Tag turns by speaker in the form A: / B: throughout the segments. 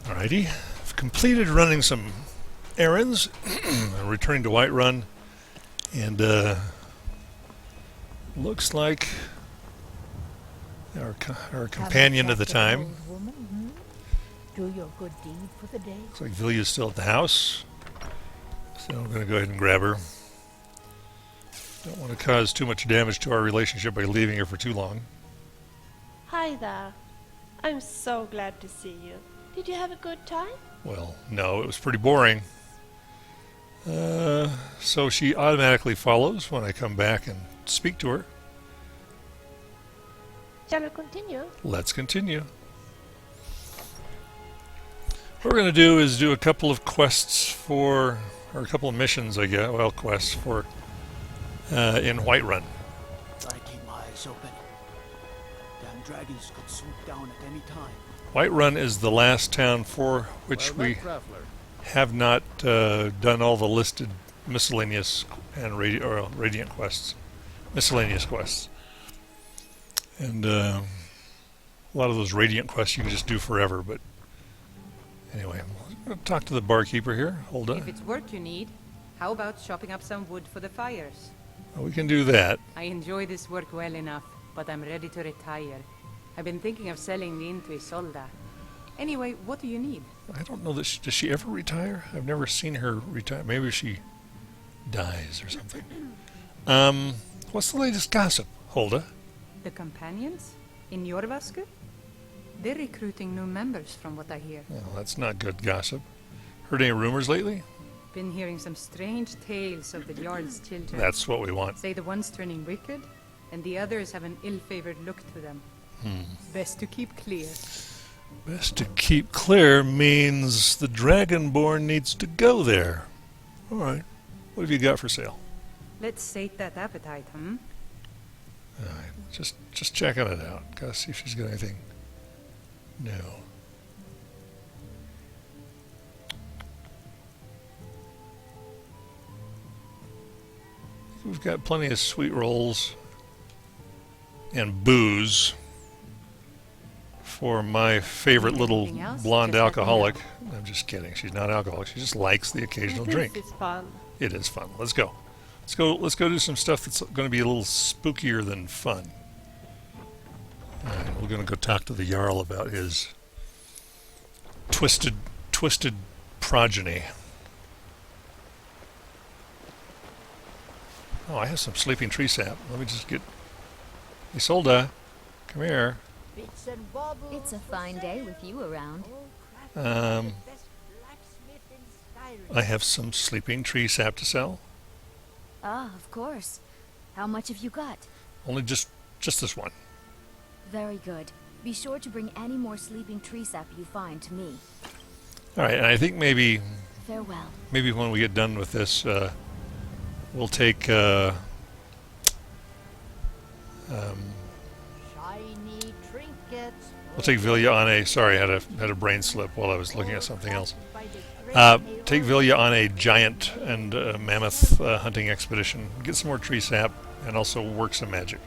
A: Alrighty, I've completed running some errands. I'm returning to Whiterun, and looks like our companion at the time.
B: Do your good deed for the day.
A: Looks like Vilja's still at the house, so I'm going to go ahead and grab her. Don't want to cause too much damage to our relationship by leaving her for too long.
C: Hi there. I'm so glad to see you. Did you have a good time?
A: Well, no, it was pretty boring. So she automatically follows when I come back and speak to her.
C: Shall we continue?
A: Let's continue. What we're going to do is do a couple of quests for, or a couple of missions, I guess, well, quests for, in Whiterun.
D: Gotta keep my eyes open. Damn dragons could swoop down at any time.
A: Whiterun is the last town for which we have not done all the listed miscellaneous and radiant quests. Miscellaneous quests. And a lot of those radiant quests you can just do forever, but anyway, I'll talk to the barkeeper here. Hold on.
E: If it's work you need, how about chopping up some wood for the fires?
A: Well, we can do that.
E: I enjoy this work well enough, but I'm ready to retire. I've been thinking of selling the into Isolda. Anyway, what do you need?
A: I don't know that does she ever retire? I've never seen her retire. Maybe she dies or something. What's the latest gossip, Hulda?
E: The companions? In Jorvaskr? They're recruiting new members from what I hear.
A: Well, that's not good gossip. Heard any rumors lately?
E: Been hearing some strange tales of the Jarl's children.
A: That's what we want.
E: Say the one's turning wicked, and the others have an ill-favored look to them. Best to keep clear.
A: Best to keep clear means the Dragonborn needs to go there. All right. What have you got for sale?
E: Let's sate that appetite, hmm?
A: All right. Just checking it out. Gotta see if she's got anything. No. We've got plenty of sweet rolls and booze for my favorite little blonde alcoholic. I'm just kidding. She's not alcoholic. She just likes the occasional drink.
C: This is fun.
A: It is fun. Let's go. Let's go do some stuff that's going to be a little spookier than fun. All right, we're going to go talk to the Jarl about his twisted progeny. Oh, I have some sleeping tree sap. Let me just get... Isolda, come here.
B: It's a fine day with you around.
A: I have some sleeping tree sap to sell.
B: Ah, of course. How much have you got?
A: Only just this one.
B: Very good. Be sure to bring any more sleeping tree sap you find to me.
A: All right, and I think maybe
B: Farewell.
A: when we get done with this, we'll take
B: Shiny trinkets.
A: we'll take Vilja on a. Sorry, I had a brain slip while I was looking at something else. Take Vilja on a giant and mammoth hunting expedition. Get some more tree sap and also work some magic.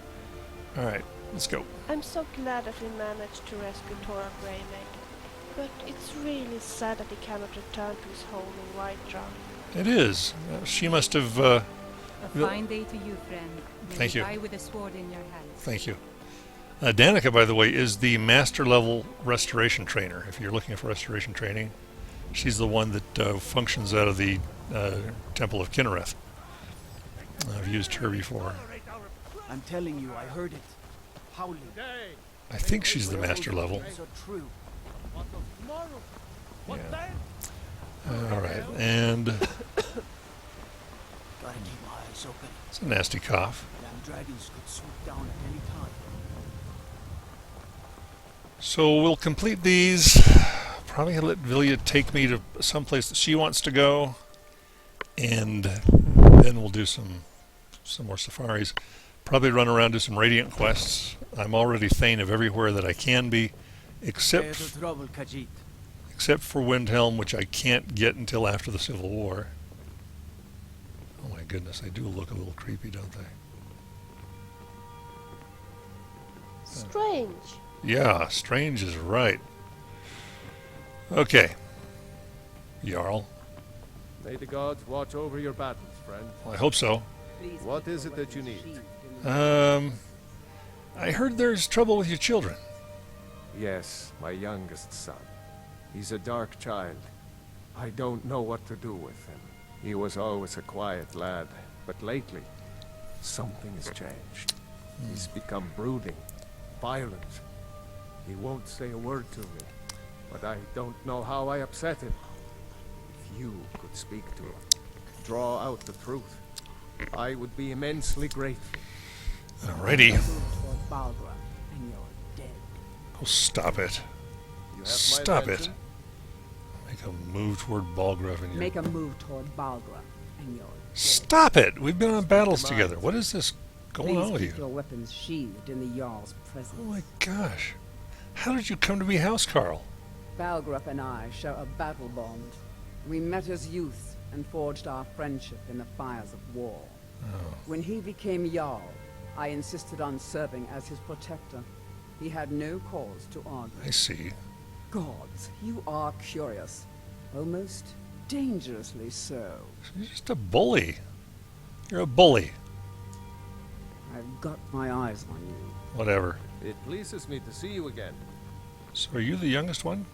A: All right, let's go.
C: I'm so glad that we managed to rescue Tora Greyneck, but it's really sad that he cannot return to his home in Whiterun.
A: It is. She must have.
E: A fine day to you, friend. May
A: Thank you.
E: Die with a sword in your hand.
A: Thank you. Danica, by the way, is the master level restoration trainer. If you're looking for restoration training, she's the one that functions out of the Temple of Kinnereth. I've used her before.
D: I'm telling you, I heard it. Howling.
A: I think she's the master level.
D: So true.
A: Yeah. All right, and
D: Gotta keep my eyes open.
A: it's a nasty cough.
D: Damn dragons could swoop down at any time.
A: So we'll complete these. Probably let Vilja take me to someplace that she wants to go, and then we'll do some more safaris. Probably run around, do some radiant quests. I'm already Thane of everywhere that I can be, except
D: Trouble, Khajiit.
A: for Windhelm, which I can't get until after the Civil War. Oh my goodness, they do look a little creepy, don't they?
C: Strange.
A: Yeah, strange is right. Okay. Jarl.
F: May the gods watch over your battles, friend.
A: Well, I hope so.
F: What is it that you need?
A: I heard there's trouble with your children.
F: Yes, my youngest son. He's a dark child. I don't know what to do with him. He was always a quiet lad, but lately, something has changed. He's become brooding, violent. He won't say a word to me, but I don't know how I upset him. If you could speak to him, draw out the truth, I would be immensely grateful.
A: Alrighty.
D: Toward Balgra, and you're dead.
A: Oh, stop it.
F: You have my
A: Stop it.
F: attention?
A: Make a move toward Balgrove and you...
D: Make a move toward Balgra, and you're dead.
A: Stop it! We've been on battles
F: Come on.
A: together. What is this going on with
D: Please keep
A: you?
D: your weapons sheathed in the Jarl's presence.
A: Oh my gosh. How did you come to be Housecarl?
D: Balgraf and I share a battle bond. We met as youth and forged our friendship in the fires of war.
A: Oh.
D: When he became Jarl, I insisted on serving as his protector. He had no cause to argue.
A: I see.
D: Gods, you are curious. Almost dangerously so.
A: You're just a bully. You're a bully.
D: I've got my eyes on you.
A: Whatever.
F: It pleases me to see you again.
A: So are you the youngest one?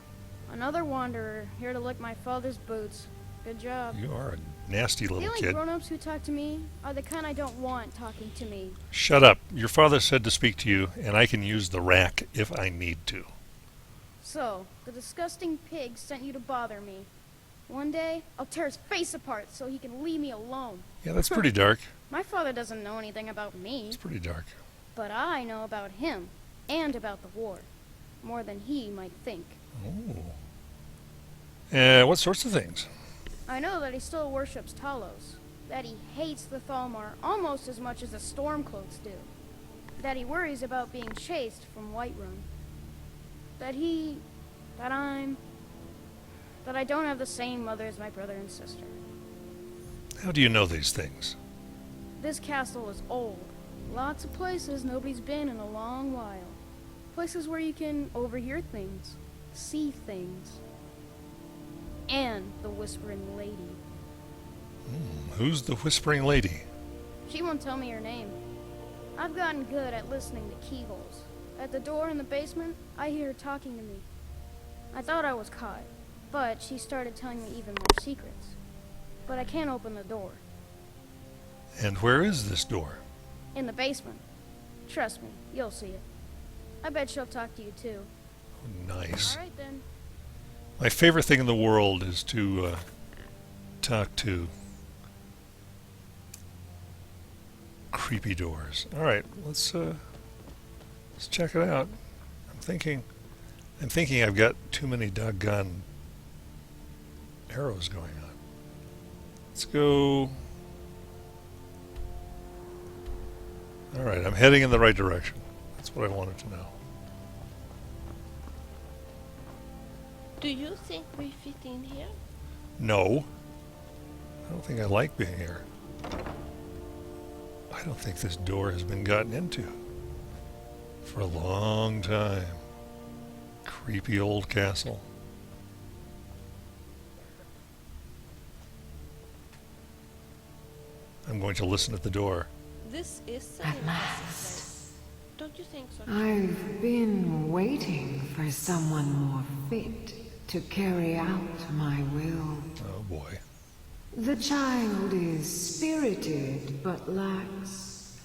G: Another wanderer, here to lick my father's boots. Good job.
A: You are a nasty
G: The
A: little
G: only
A: kid.
G: grown-ups who talk to me are the kind I don't want talking to me.
A: Shut up. Your father said to speak to you, and I can use the rack if I need to.
G: So, the disgusting pig sent you to bother me. One day, I'll tear his face apart so he can leave me alone.
A: Yeah, that's pretty dark.
G: My father doesn't know anything about me,
A: It's pretty dark.
G: but I know about him and about the war. More than he might think.
A: Oh. What sorts of things?
G: I know that he still worships Talos, that he hates the Thalmor almost as much as the Stormcloaks do, that he worries about being chased from Whiterun, that I don't have the same mother as my brother and sister.
A: How do you know these things?
G: This castle is old. Lots of places nobody's been in a long while. Places where you can overhear things, see things. And the Whispering Lady.
A: Who's the Whispering Lady?
G: She won't tell me her name. I've gotten good at listening to keyholes. At the door in the basement, I hear her talking to me. I thought I was caught, but she started telling me even more secrets. But I can't open the door.
A: And where is this door?
G: In the basement. Trust me, you'll see it. I bet she'll talk to you too.
A: Oh, nice.
G: Alright then.
A: My favorite thing in the world is to talk to creepy doors. All right, let's check it out. I'm thinking I've got too many doggone arrows going on. Let's go. All right, I'm heading in the right direction. That's what I wanted to know.
C: Do you think we fit in here?
A: No. I don't think I like being here. I don't think this door has been gotten into for a long time. Creepy old castle. I'm going to listen at the door.
C: This is an
H: At
C: impressive
H: last.
C: place. Don't you think so?
H: I've been waiting for someone more fit to carry out my will.
A: Oh boy.
H: The child is spirited, but lacks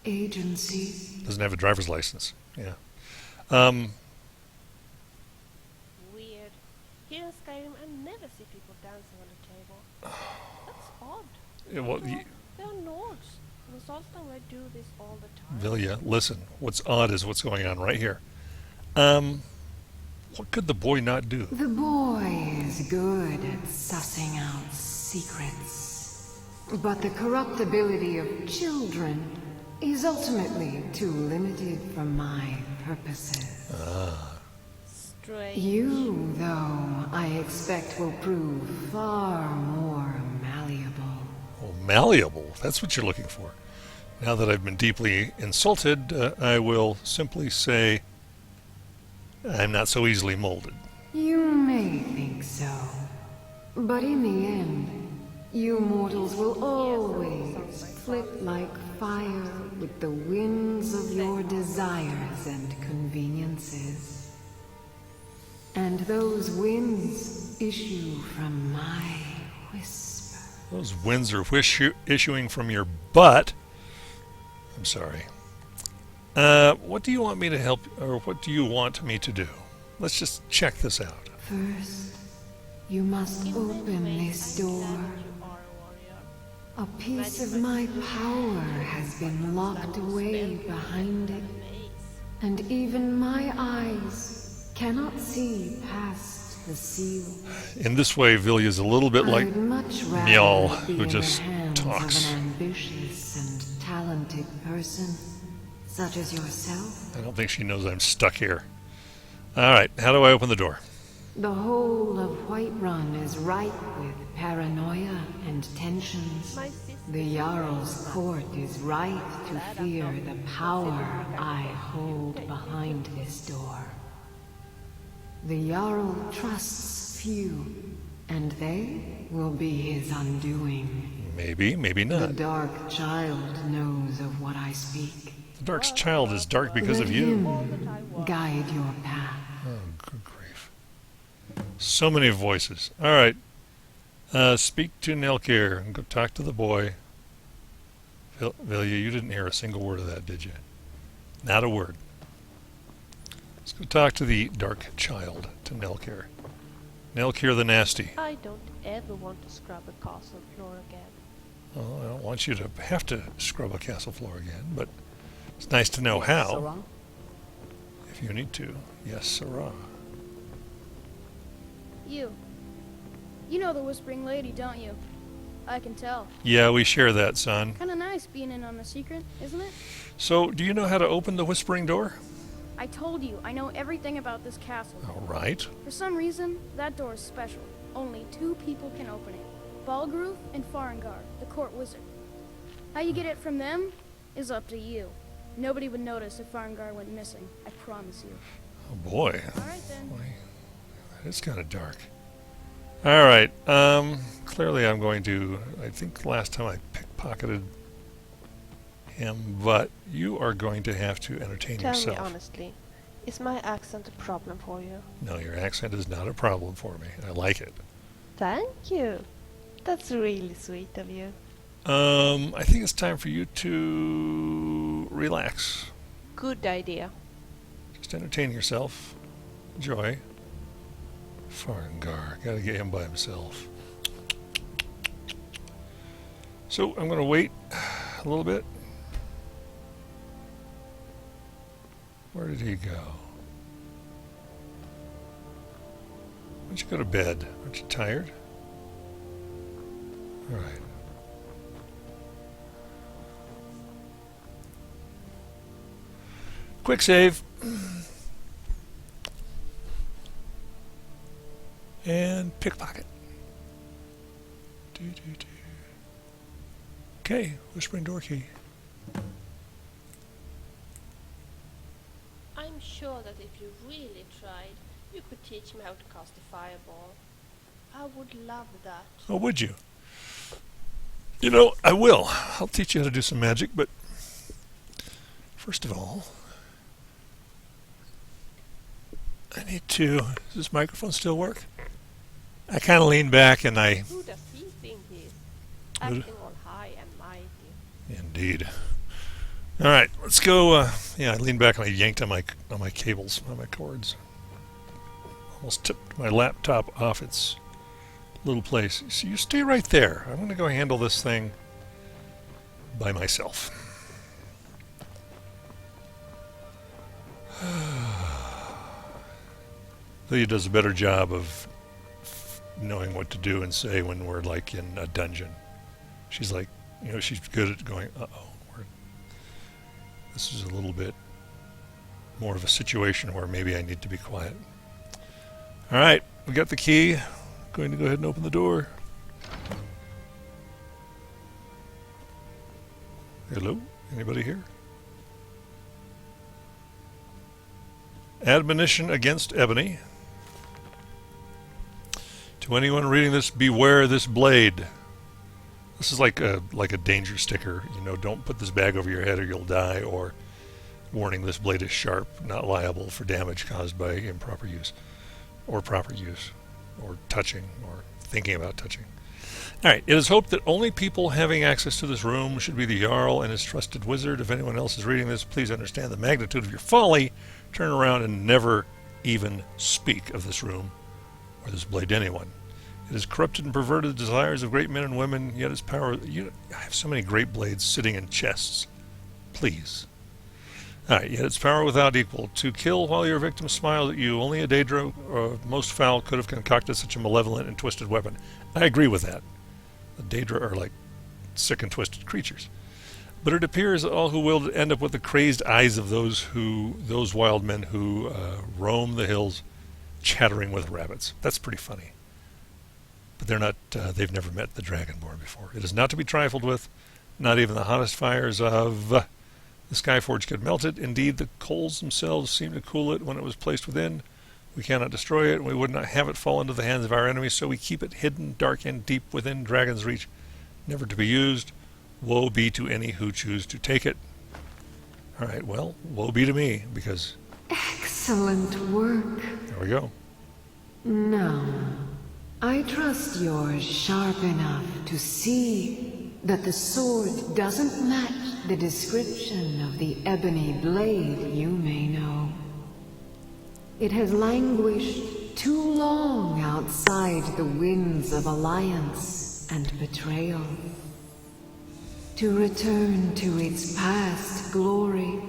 H: agency.
A: Doesn't have a driver's license. Yeah.
C: Weird. Here in Skyrim, I never see people dancing on the table. That's odd.
A: Yeah, well,
C: They're Nords. The Solstamware do this all the time.
A: Vilja, listen. What's odd is what's going on right here. What could the boy not do?
H: The boy is good at sussing out secrets. But the corruptibility of children is ultimately too limited for my purposes.
C: Strange.
H: You, though, I expect will prove far more malleable.
A: Oh, malleable. That's what you're looking for. Now that I've been deeply insulted, I will simply say I'm not so easily molded.
H: You may think so, but in the end, you mortals will always flit like fire with the winds of your desires and conveniences. And those winds issue from my whisper.
A: Those winds are issuing from your butt. I'm sorry. What do you want me to help, or what do you want me to do? Let's just check this out.
H: First, you must open this door. A piece of my power has been locked away behind it, and even my eyes cannot see past the seal.
A: In this way, Vilja is a little bit like
H: I'd much rather
A: Njal,
H: be
A: who
H: in
A: just
H: the hands
A: talks.
H: of an ambitious and talented person, such as yourself.
A: I don't think she knows I'm stuck here. Alright, how do I open the door?
H: The whole of Whiterun is ripe with paranoia and tensions.
C: My sister.
H: The Jarl's court is right to fear the power I hold behind this door. The Jarl trusts few, and they will be his undoing.
A: Maybe, maybe
H: The
A: not.
H: Dark Child knows of what I speak.
A: The Dark Child is dark because
H: Let
A: of you.
H: him guide your path.
A: Oh, good grief. So many voices. Alright. Speak to Nelkir and go talk to the boy. Vilja, you didn't hear a single word of that, did you? Not a word. Let's go talk to the Dark Child, to Nelkir. Nelkir the Nasty.
C: I don't ever want to scrub a castle floor again.
A: Well, I don't want you to have to scrub a castle floor again, but it's nice to know how.
D: Sarah?
A: If you need to. Yes, Sarah.
G: You know the Whispering Lady, don't you? I can tell.
A: Yeah, we share that, son.
G: Kinda nice being in on a secret, isn't it?
A: So, do you know how to open the Whispering Door?
G: I told you, I know everything about this castle.
A: All right.
G: For some reason, that door is special. Only 2 people can open it. Balgruf and Farengar, the court wizard. How you get it from them is up to you. Nobody would notice if Farengar went missing, I promise you.
A: Oh boy.
G: Alright then.
A: Boy, it's kind of dark. All right. Clearly, I'm going to. I think last time I pickpocketed him, but you are going to have to entertain
C: Tell
A: yourself.
C: me honestly, is my accent a problem for you?
A: No, your accent is not a problem for me. I like it.
C: Thank you. That's really sweet of you.
A: I think it's time for you to relax.
C: Good idea.
A: Just entertain yourself. Enjoy. Farengar. Gotta get him by himself. So I'm gonna wait a little bit. Where did he go? Why don't you go to bed? Aren't you tired? Alright. Quick save. And pickpocket. Okay, Whispering Door key.
C: I'm sure that if you really tried, you could teach me how to cast a fireball. I would love that.
A: Oh, would you? You know, I will. I'll teach you how to do some magic, but first of all, I need to... Does this microphone still work? I kind of lean back and I...
C: Who does he think he is? Acting all high and mighty.
A: Indeed. All right, let's go. Yeah, I leaned back and I yanked on my cables, on my cords. Almost tipped my laptop off its little place. So you stay right there. I'm going to go handle this thing by myself. Vilja does a better job of knowing what to do and say when we're like in a dungeon. She's like, you know, she's good at going, uh-oh. This is a little bit more of a situation where maybe I need to be quiet. All right, we got the key. Going to go ahead and open the door. Hello? Anybody here? Admonition against Ebony. To anyone reading this, beware this blade. This is like a danger sticker. You know, don't put this bag over your head or you'll die, or warning, this blade is sharp, not liable for damage caused by improper use, or proper use, or touching, or thinking about touching. Alright, it is hoped that only people having access to this room should be the Jarl and his trusted wizard. If anyone else is reading this, please understand the magnitude of your folly. Turn around and never even speak of this room or this blade to anyone. It has corrupted and perverted the desires of great men and women, yet its power... I have so many great blades sitting in chests. Please. Alright, yet its power without equal. To kill while your victim smiles at you. Only a Daedra, or most foul, could have concocted such a malevolent and twisted weapon. I agree with that. The Daedra are like sick and twisted creatures. But it appears that all who will end up with the crazed eyes of those wild men who roam the hills chattering with rabbits. That's pretty funny. But they're not, they've never met the Dragonborn before. It is not to be trifled with. Not even the hottest fires of the Skyforge could melt it. Indeed, the coals themselves seem to cool it when it was placed within. We cannot destroy it, and we would not have it fall into the hands of our enemies, so we keep it hidden, dark and deep within Dragon's Reach, never to be used. Woe be to any who choose to take it. Alright, well, woe be to me, because...
H: Excellent work.
A: There we go.
H: Now, I trust you're sharp enough to see that the sword doesn't match the description of the ebony blade you may know. It has languished too long outside the winds of alliance and betrayal. To return to its past glory,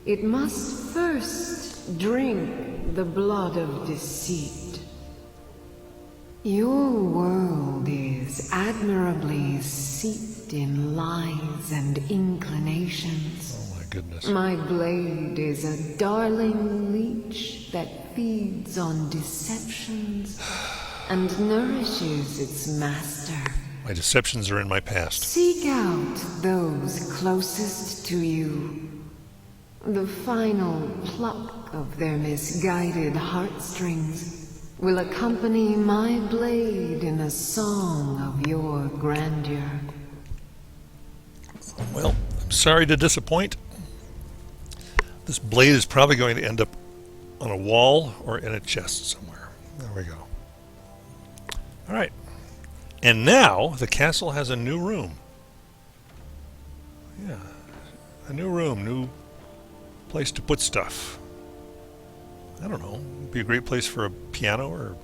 H: it must first drink the blood of deceit. Your world is admirably steeped in lies and inclinations.
A: Oh my goodness.
H: My blade is a darling leech that feeds on deceptions and nourishes its master.
A: My deceptions are in my past.
H: Seek out those closest to you. The final pluck of their misguided heartstrings will accompany my blade in a song of your grandeur.
A: Well, I'm sorry to disappoint. This blade is probably going to end up on a wall or in a chest somewhere. There we go. Alright. And now the castle has a new room. Yeah. A new room, new place to put stuff. I don't know. It'd be a great place for a piano or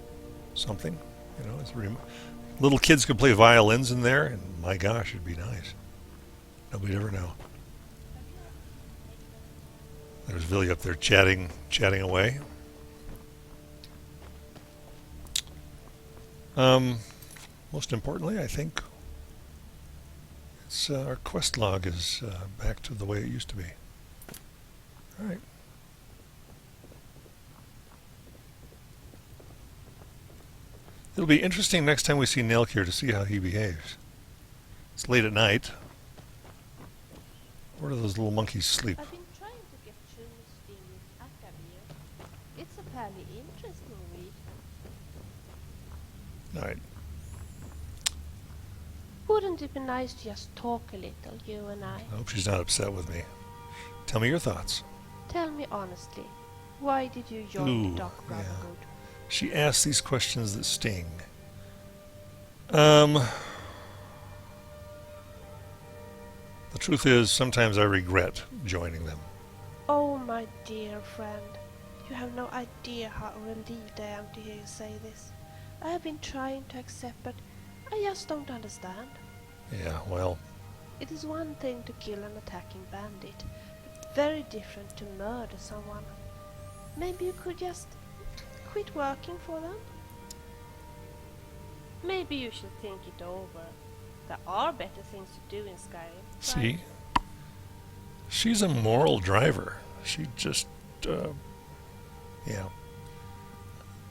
A: something. You know, it's little kids could play violins in there, and my gosh, it'd be nice. Nobody'd ever know. There's Vilja up there chatting away. Most importantly, I think it's our quest log is back to the way it used to be. All right. It'll be interesting next time we see Nelkir to see how he behaves. It's late at night. Where do those little monkeys sleep?
C: I've been trying to get June's in Academia. It's a fairly interesting read.
A: Alright.
C: Wouldn't it be nice to just talk a little, you and I?
A: I hope she's not upset with me. Tell me your thoughts.
C: Tell me honestly, why did you join the Dark Brotherhood?
A: She asks these questions that sting. The truth is, sometimes I regret joining them.
C: Oh, my dear friend. You have no idea how relieved I am to hear you say this. I have been trying to accept, but I just don't understand.
A: Yeah, well...
C: It is one thing to kill an attacking bandit, but very different to murder someone. Maybe you could just quit working for them? Maybe you should think it over. There are better things to do in Skyrim.
A: See? She's a moral driver. She just, yeah.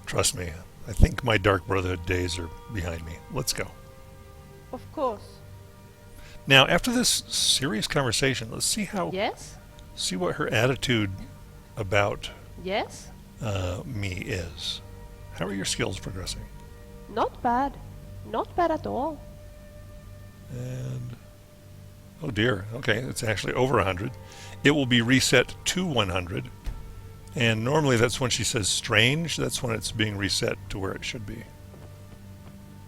A: Trust me, I think my Dark Brotherhood days are behind me. Let's go.
C: Of course.
A: Now, after this serious conversation, let's see how...
C: Yes?
A: See what her attitude about
C: Yes?
A: me is. How are your skills progressing?
C: Not bad. Not bad at all.
A: And oh dear, okay, it's actually over 100. It will be reset to 100. And normally that's when she says strange, that's when it's being reset to where it should be.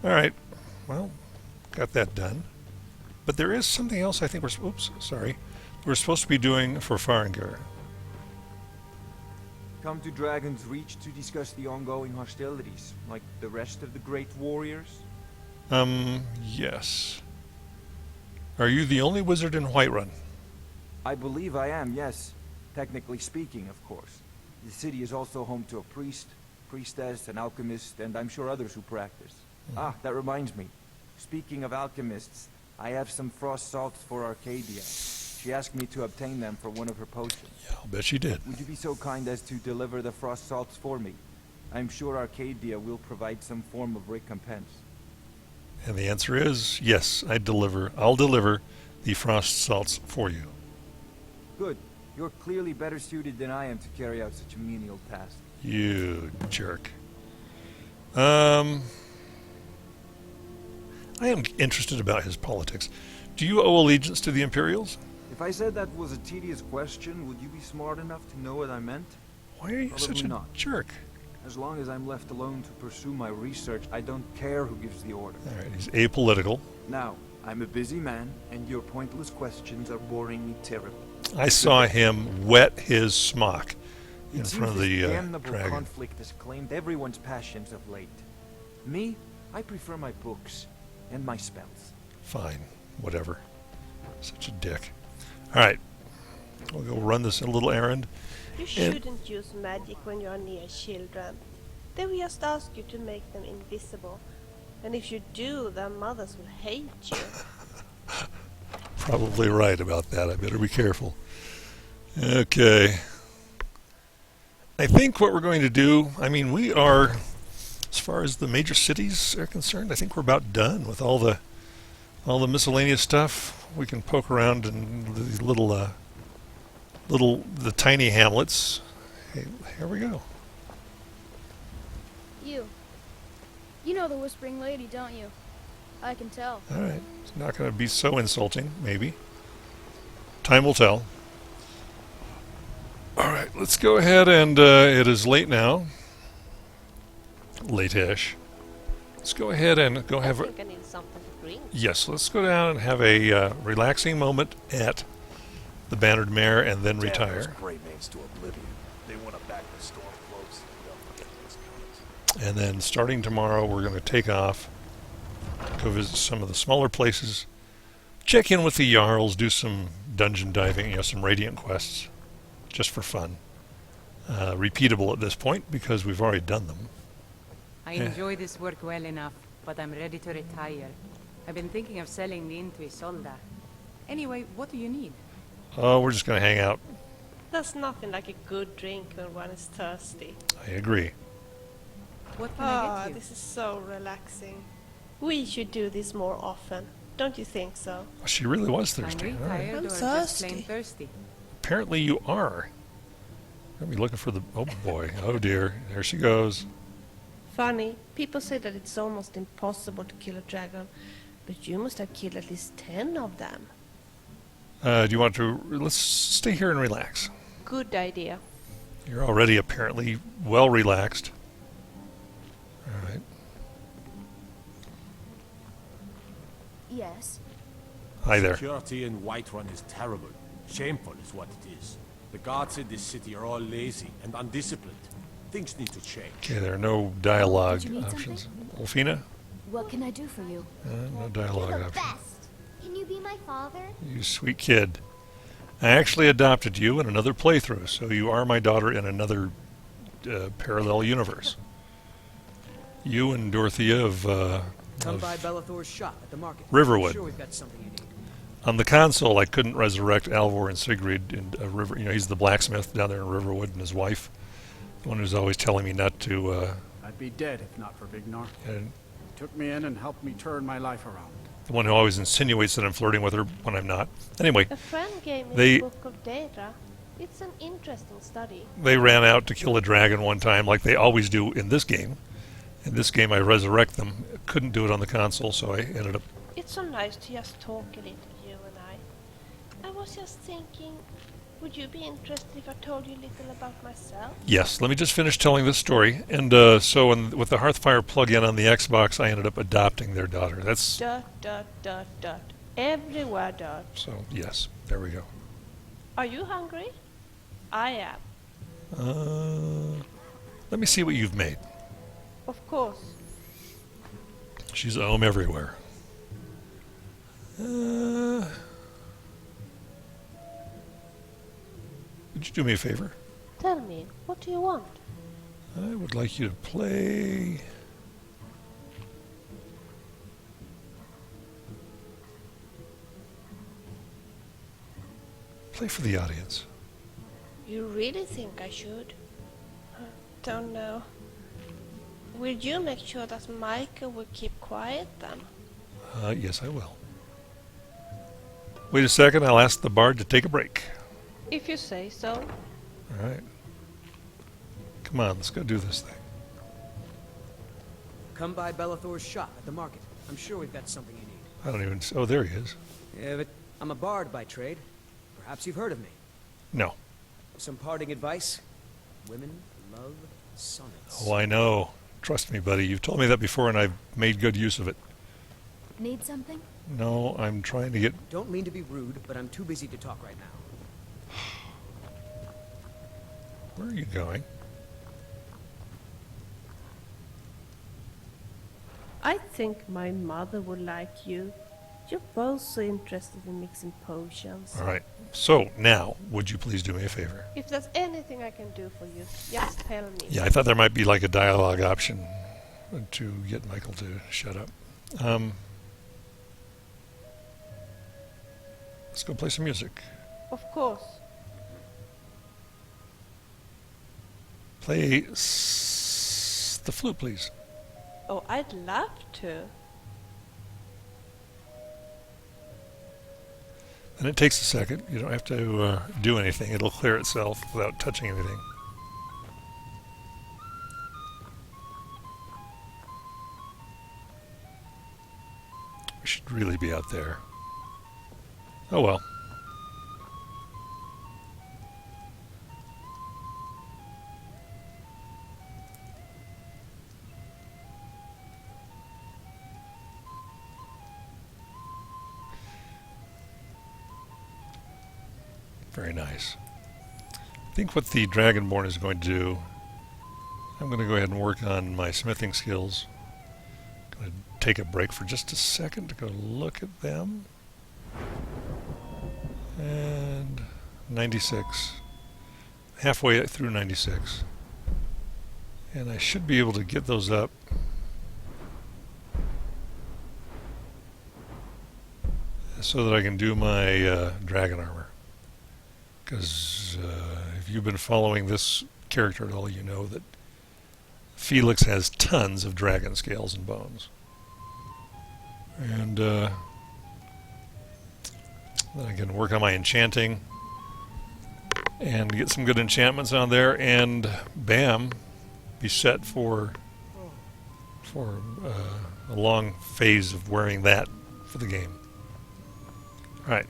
A: Alright, well, got that done. But there is something else I think we're supposed to be doing for Farengar.
I: Come to Dragon's Reach to discuss the ongoing hostilities, like the rest of the great warriors?
A: Yes. Are you the only wizard in Whiterun?
I: I believe I am, yes. Technically speaking, of course. The city is also home to a priest, priestess, an alchemist, and I'm sure others who practice. Ah, that reminds me. Speaking of alchemists, I have some frost salts for Arcadia. She asked me to obtain them for one of her potions.
A: Yeah, I'll bet she did.
I: Would you be so kind as to deliver the frost salts for me? I'm sure Arcadia will provide some form of recompense.
A: And the answer is yes, I'll deliver the frost salts for you.
I: Good. You're clearly better suited than I am to carry out such a menial task.
A: You jerk. I am interested about his politics. Do you owe allegiance to the Imperials?
I: If I said that was a tedious question, would you be smart enough to know what I meant?
A: Why are you
I: Probably
A: such a
I: not.
A: jerk?
I: As long as I'm left alone to pursue my research, I don't care who gives the order.
A: Alright, he's apolitical.
I: Now, I'm a busy man, and your pointless questions are boring me terribly.
A: I saw him wet his smock in
I: It
A: front of
I: seems
A: the
I: this damnable
A: dragon.
I: conflict has claimed everyone's passions of late. Me, I prefer my books and my spells.
A: Fine, whatever. Such a dick. Alright, we'll go run this little errand.
C: You shouldn't use magic when you are near children. They will just ask you to make them invisible. And if you do, their mothers will hate you.
A: Probably right about that. I better be careful. Okay. I think what we're going to do, I mean, we are, as far as the major cities are concerned, I think we're about done with all the miscellaneous stuff. We can poke around in the the tiny hamlets. Hey, here we go.
G: You know the Whispering Lady, don't you? I can tell.
A: All right. It's not going to be so insulting, maybe. Time will tell. All right, let's go ahead and it is late now. Late-ish. Let's go ahead and go have
C: I think I need something to drink.
A: Yes, let's go down and have a relaxing moment at the Bannered Mare and then retire.
J: Great mates to oblivion. They want to back the storm close.
A: And then starting tomorrow, we're going to take off, go visit some of the smaller places, check in with the Jarls, do some dungeon diving, some Radiant quests, just for fun. Repeatable at this point because we've already done them.
E: I enjoy this work well enough, but I'm ready to retire. I've been thinking of selling the inn to Isolde. Anyway, what do you need?
A: Oh, we're just going to hang out.
C: There's nothing like a good drink when one is thirsty.
A: I agree.
E: What can I get you?
C: This is so relaxing. We should do this more often. Don't you think so?
A: She really was thirsty.
E: Hungry,
A: All right.
E: tired,
C: I'm
E: or just plain
C: thirsty.
E: thirsty?
A: Apparently you are. I'll be looking for the... Oh, boy. Oh, dear. There she goes.
C: Funny, people say that it's almost impossible to kill a dragon, but you must have killed at least 10 of them.
A: Do you want to... Let's stay here and relax.
C: Good idea.
A: You're already apparently well relaxed. All right.
B: Yes.
A: Hi there.
J: Security in Whiterun is terrible. Shameful is what it is. The guards in this city are all lazy and undisciplined. Things need to change.
A: Okay, there are no dialogue
B: Did you need
A: options. Wolfina?
B: What can I do for you?
A: No dialogue
K: You're the
A: options.
K: best. Can you be my father?
A: You sweet kid. I actually adopted you in another playthrough, so you are my daughter in another parallel universe. You and Dorothea of
L: Come by Bellathor's shop at the market.
A: Riverwood.
L: I'm sure we've got something you need.
A: On the console, I couldn't resurrect Alvor and Sigrid in River. He's the blacksmith down there in Riverwood, and his wife, the one who's always telling me not to.
M: I'd be dead if not for Vignar.
A: And
M: Took me in and helped me turn my life around.
A: the one who always insinuates that I'm flirting with her when I'm not. Anyway,
C: A friend gave me
A: They-
C: the Book of Data. It's an interesting study.
A: they ran out to kill a dragon one time, like they always do in this game, In this game, I resurrect them. Couldn't do it on the console, so I ended up...
C: It's so nice to just talk a little, you and I. I was just thinking, would you be interested if I told you a little about myself?
A: Yes, let me just finish telling this story. And so with the Hearthfire plug-in on the Xbox, I ended up adopting their daughter. That's...
C: Dot, dot, dot, dot. Everywhere dot.
A: So, yes, there we go.
C: Are you hungry? I am.
A: Let me see what you've made.
C: Of course.
A: She's everywhere. Would you do me a favor?
C: Tell me, what do you want?
A: I would like you to play... Play for the audience.
C: You really think I should? Don't know. Will you make sure that Michael will keep quiet then?
A: Yes, I will. Wait a second, I'll ask the bard to take a break.
C: If you say so.
A: All right. Come on, let's go do this thing.
L: Come by Bellathor's shop at the market. I'm sure we've got something you need.
A: I don't even... Oh, there he is.
L: Yeah, but I'm a bard by trade. Perhaps you've heard of me.
A: No.
L: Some parting advice? Women love sonnets.
A: Oh, I know. Trust me, buddy. You've told me that before, and I've made good use of it.
B: Need something?
A: No, I'm trying to get...
L: Don't mean to be rude, but I'm too busy to talk right now.
A: Where are you going?
C: I think my mother would like you. You're both so interested in mixing potions.
A: All right. So, now, would you please do me a favor?
C: If there's anything I can do for you, just tell me.
A: Yeah, I thought there might be like a dialogue option to get Michael to shut up. Let's go play some music.
C: Of course.
A: Play the flute, please.
C: Oh, I'd love to.
A: And it takes a second. You don't have to do anything. It'll clear itself without touching anything. We should really be out there. Oh well. Very nice. I think what the Dragonborn is going to do, I'm going to go ahead and work on my smithing skills. I'm going to take a break for just a second to go look at them. And 96. Halfway through 96. And I should be able to get those up. So that I can do my dragon armor. Because if you've been following this character at all, you know that Felix has tons of dragon scales and bones. And then I can work on my enchanting and get some good enchantments on there, and bam, be set for a long phase of wearing that for the game. All right.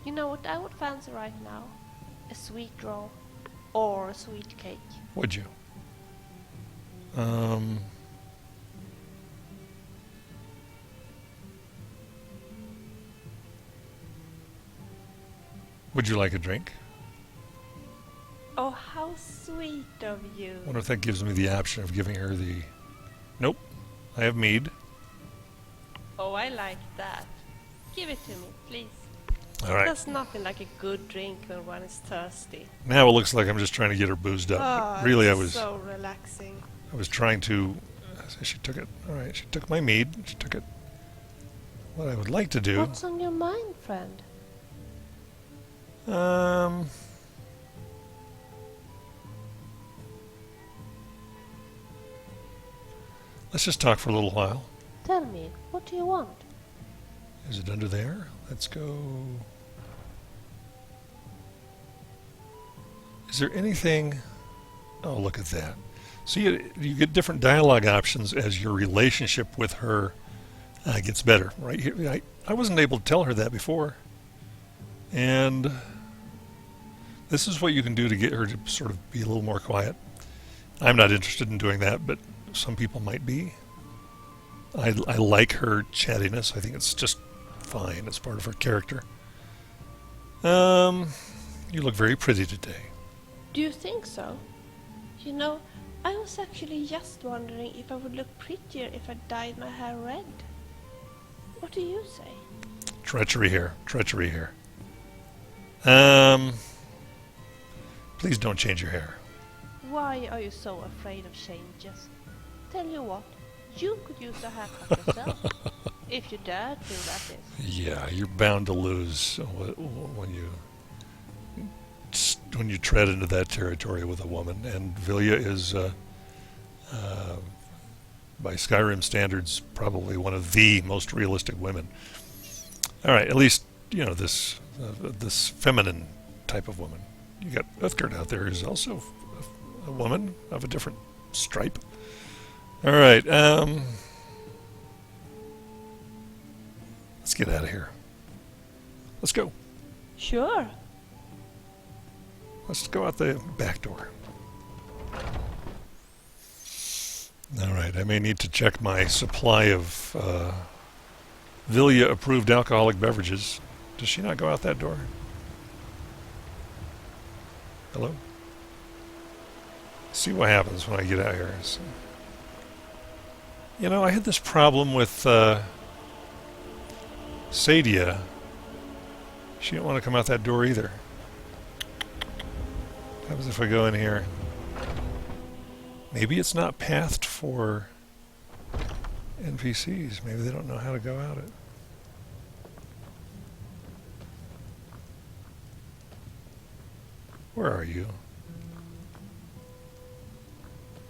C: You know what I would fancy right now? A sweet roll or a sweet cake.
A: Would you? Would you like a drink?
C: Oh, how sweet of you.
A: I wonder if that gives me the option of giving her the... Nope. I have mead.
C: Oh, I like that. Give it to me, please.
A: All right.
C: There's nothing like a good drink when one is thirsty.
A: Now it looks like I'm just trying to get her boozed up.
C: Oh,
A: But really, I
C: it's
A: was
C: so relaxing.
A: I was trying to... She took it. All right, she took my mead. She took it. What I would like to do...
C: What's on your mind, friend?
A: Let's just talk for a little while.
C: Tell me, what do you want?
A: Is it under there? Let's go... Is there anything... Oh, look at that. So you get different dialogue options as your relationship with her gets better. Right here, I wasn't able to tell her that before. And this is what you can do to get her to sort of be a little more quiet. I'm not interested in doing that, but some people might be. I like her chattiness. I think it's just fine. It's part of her character. You look very pretty today.
C: Do you think so? You know, I was actually just wondering if I would look prettier if I dyed my hair red. What do you say?
A: Treachery here. Treachery here. Please don't change your hair.
C: Why are you so afraid of changes? Tell you what, you could use a haircut yourself. If you dare to, that is.
A: Yeah, you're bound to lose when you tread into that territory with a woman. And Vilja is, by Skyrim standards, probably one of the most realistic women. All right, at least you know this feminine type of woman. You got Uthgard out there, who's also a woman of a different stripe. All right, let's get out of here. Let's go.
C: Sure.
A: Let's go out the back door. All right, I may need to check my supply of Vilja-approved alcoholic beverages. Does she not go out that door? Hello? See what happens when I get out here. So, you know, I had this problem with Sadia. She didn't want to come out that door either. What happens if I go in here? Maybe it's not pathed for NPCs. Maybe they don't know how to go out it. Where are you?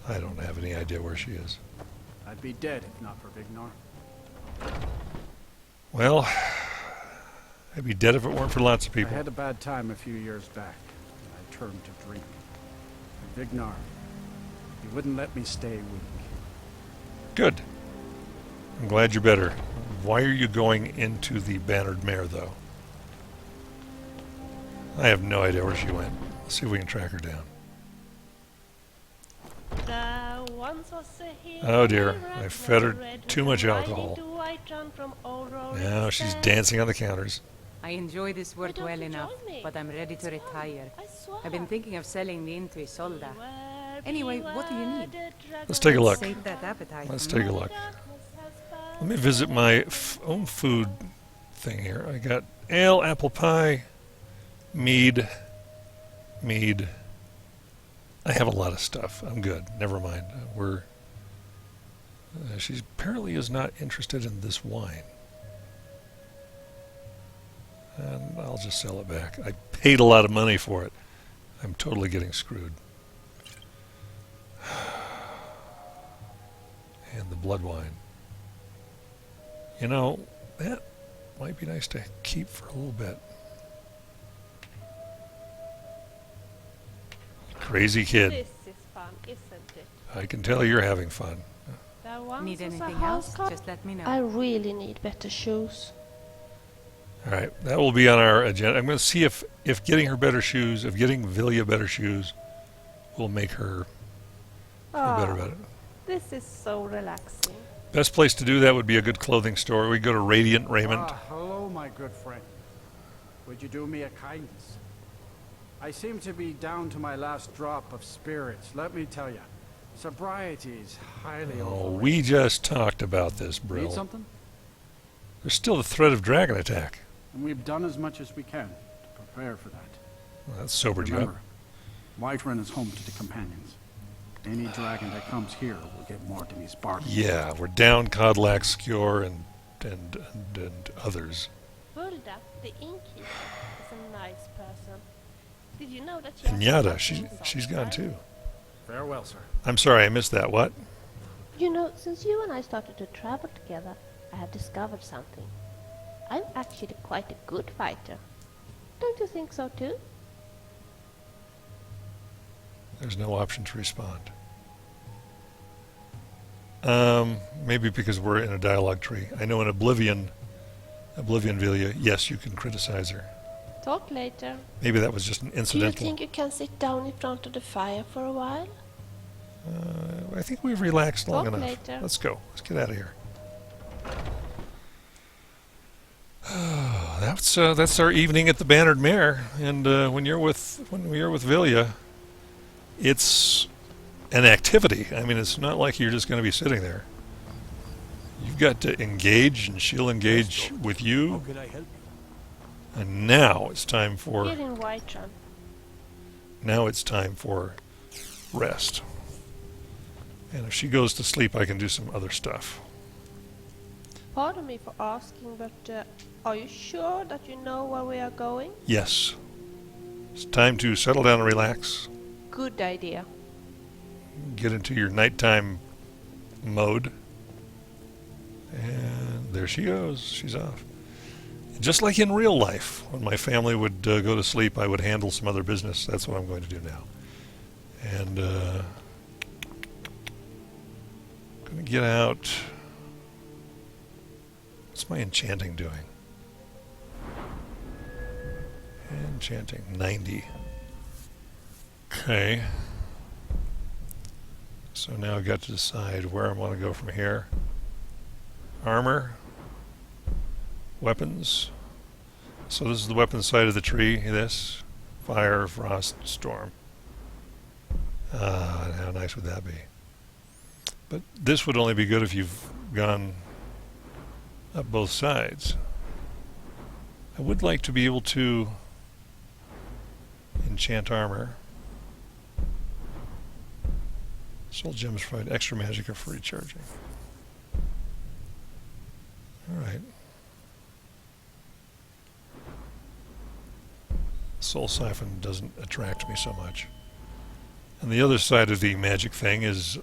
A: I don't have any idea where she is.
M: I'd be dead if not for Vignar.
A: Well, I'd be dead if it weren't for lots of people.
M: I had a bad time a few years back, and I turned to drink. And Vignar, he wouldn't let me stay weak.
A: Good. I'm glad you're better. Why are you going into the Bannered Mare, though? I have no idea where she went. Let's see if we can track her down. Oh dear, I fed her too much alcohol. Now she's dancing on the counters.
E: I enjoy this work well enough, but I'm ready to retire. I've been thinking of selling the inn to Isolda. Anyway, what do you need?
A: Let's take a look.
E: Save that appetite.
A: Let's take a look. Let me visit my own food thing here. I got ale, apple pie, mead. I have a lot of stuff. I'm good. Never mind. She apparently is not interested in this wine. And I'll just sell it back. I paid a lot of money for it. I'm totally getting screwed. And the blood wine. You know, that might be nice to keep for a little bit. Crazy kid.
C: This is fun, isn't it?
A: I can tell you're having fun.
E: Need anything else? Just let me know.
C: I really need better shoes.
A: All right, that will be on our agenda. I'm going to see if getting her better shoes, if getting Vilja better shoes, will make her feel better about it.
C: This is so relaxing.
A: Best place to do that would be a good clothing store. We go to Radiant Raiment.
M: Hello, my good friend. Would you do me a kindness? I seem to be down to my last drop of spirits. Let me tell you, sobriety is highly overrated.
A: We just talked about this, Brill.
M: Need something?
A: There's still the threat of dragon attack.
M: And we've done as much as we can to prepare for that.
A: Well, that's sobered you up.
M: Whiterun is home to the companions. Any dragon that comes here will get Mortimer's bark.
A: Yeah, we're down Codlac, Skjor, and others.
C: Vilja, the innkeeper, is a nice person. Did you know that she
A: And Yada, she's gone too.
M: Farewell, sir.
A: I'm sorry, I missed that. What?
C: You know, since you and I started to travel together, I have discovered something. I'm actually quite a good fighter. Don't you think so too?
A: There's no option to respond. Maybe because we're in a dialogue tree. I know in Oblivion Vilja, yes, you can criticize her.
C: Talk later.
A: Maybe that was just an
C: Do you
A: incidental.
C: think you can sit down in front of the fire for a while?
A: I think we've relaxed long
C: Talk
A: enough.
C: later.
A: Let's go. Let's get out of here. That's our evening at the Bannered Mare, and when you're with Vilja, it's an activity. I mean, it's not like you're just going to be sitting there. You've got to engage, and she'll engage with you.
J: How can I help you?
A: And now it's time for
C: Here in Whiterun.
A: rest. And if she goes to sleep, I can do some other stuff.
C: Pardon me for asking, but are you sure that you know where we are going?
A: Yes. It's time to settle down and relax.
C: Good idea.
A: Get into your nighttime mode. And there she goes. She's off. Just like in real life, when my family would go to sleep, I would handle some other business. That's what I'm going to do now. And going to get out. What's my enchanting doing? Enchanting 90. Okay. So now I've got to decide where I want to go from here. Armor. Weapons. So this is the weapon side of the tree. This. Fire, frost, storm. How nice would that be? But this would only be good if you've gone up both sides. I would like to be able to enchant armor. Soul gems provide extra magic or for recharging. Alright. Soul siphon doesn't attract me so much. And the other side of the magic thing is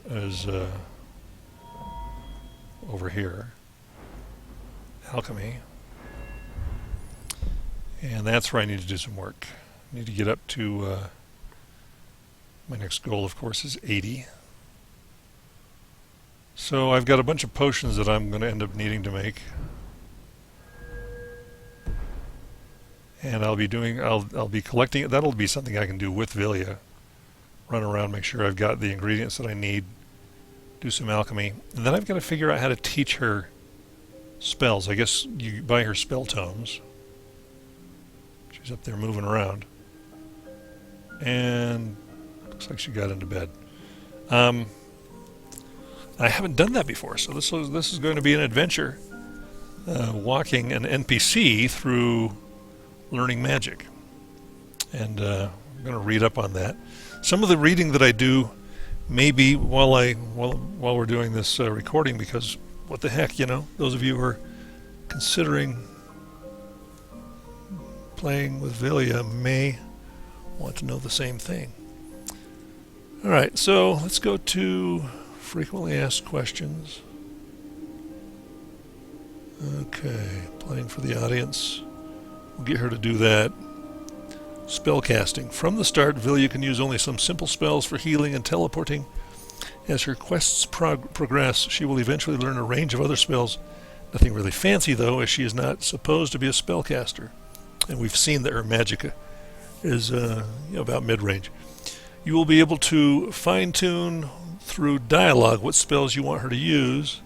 A: over here. Alchemy. And that's where I need to do some work. I need to get up to my next goal, of course, is 80. So I've got a bunch of potions that I'm going to end up needing to make. And I'll be collecting it. That'll be something I can do with Vilja. Run around, make sure I've got the ingredients that I need. Do some alchemy. And then I've got to figure out how to teach her spells. I guess you buy her spell tomes. She's up there moving around. And looks like she got into bed. I haven't done that before, so this is going to be an adventure. Walking an NPC through learning magic. And I'm going to read up on that. Some of the reading that I do may be while we're doing this recording, because what the heck, you know, those of you who are considering playing with Vilja may want to know the same thing. Alright, so let's go to frequently asked questions. Okay, playing for the audience. We'll get her to do that. Spellcasting. From the start, Vilja can use only some simple spells for healing and teleporting. As her quests progress, she will eventually learn a range of other spells. Nothing really fancy, though, as she is not supposed to be a spellcaster. And we've seen that her magic is about mid-range. You will be able to fine-tune through dialogue what spells you want her to use.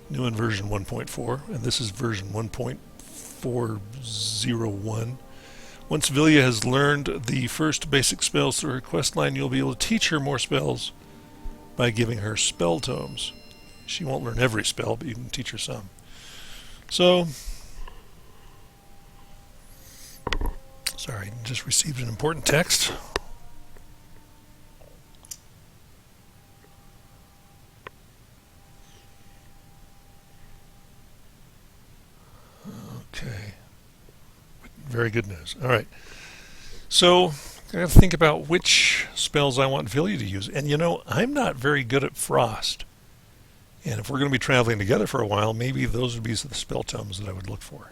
A: New in version 1.4, and this is version 1.401. Once Vilja has learned the first basic spells through her quest line, you'll be able to teach her more spells by giving her spell tomes. She won't learn every spell, but you can teach her some. So, sorry, just received an important text. Okay. Very good news. All right. So I got to think about which spells I want Vilja to use. And you know, I'm not very good at frost. And if we're going to be traveling together for a while, maybe those would be the spell tomes that I would look for.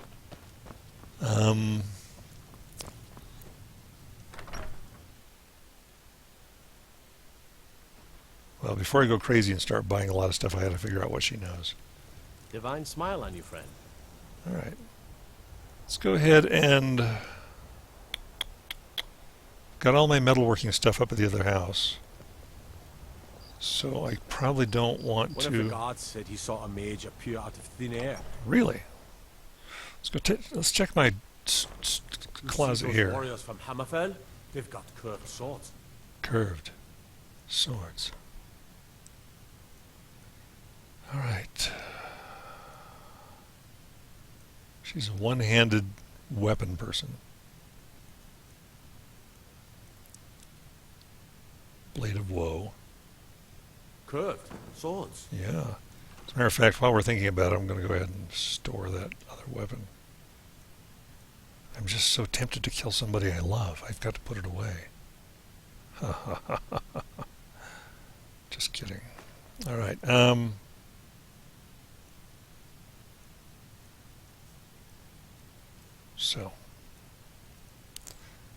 A: Well, before I go crazy and start buying a lot of stuff, I had to figure out what she knows.
J: Divine smile on you, friend.
A: All right. Let's go ahead and... Got all my metalworking stuff up at the other house. So I probably don't want
J: One
A: to...
J: of the guards said he saw a mage appear out of thin air.
A: Really? Let's check my closet
J: those
A: here.
J: warriors from Hammerfell? They've got curved swords.
A: Curved swords. All right. She's a one-handed weapon person. Blade of Woe.
J: Curved swords.
A: Yeah. As a matter of fact, while we're thinking about it, I'm going to go ahead and store that other weapon. I'm just so tempted to kill somebody I love. I've got to put it away. Just kidding. All right. So,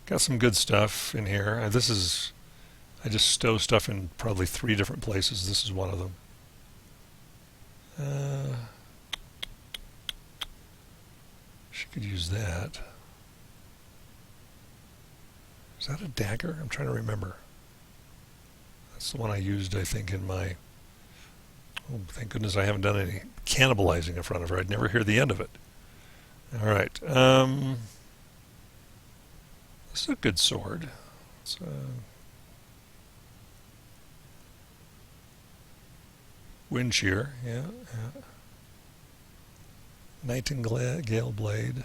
A: got some good stuff in here. I just stow stuff in probably 3 different places. This is one of them. She could use that. Is that a dagger? I'm trying to remember. That's the one I used, I think, in my... Oh, thank goodness I haven't done any cannibalizing in front of her. I'd never hear the end of it. All right. This is a good sword. It's wind shear, yeah. Nightingale blade.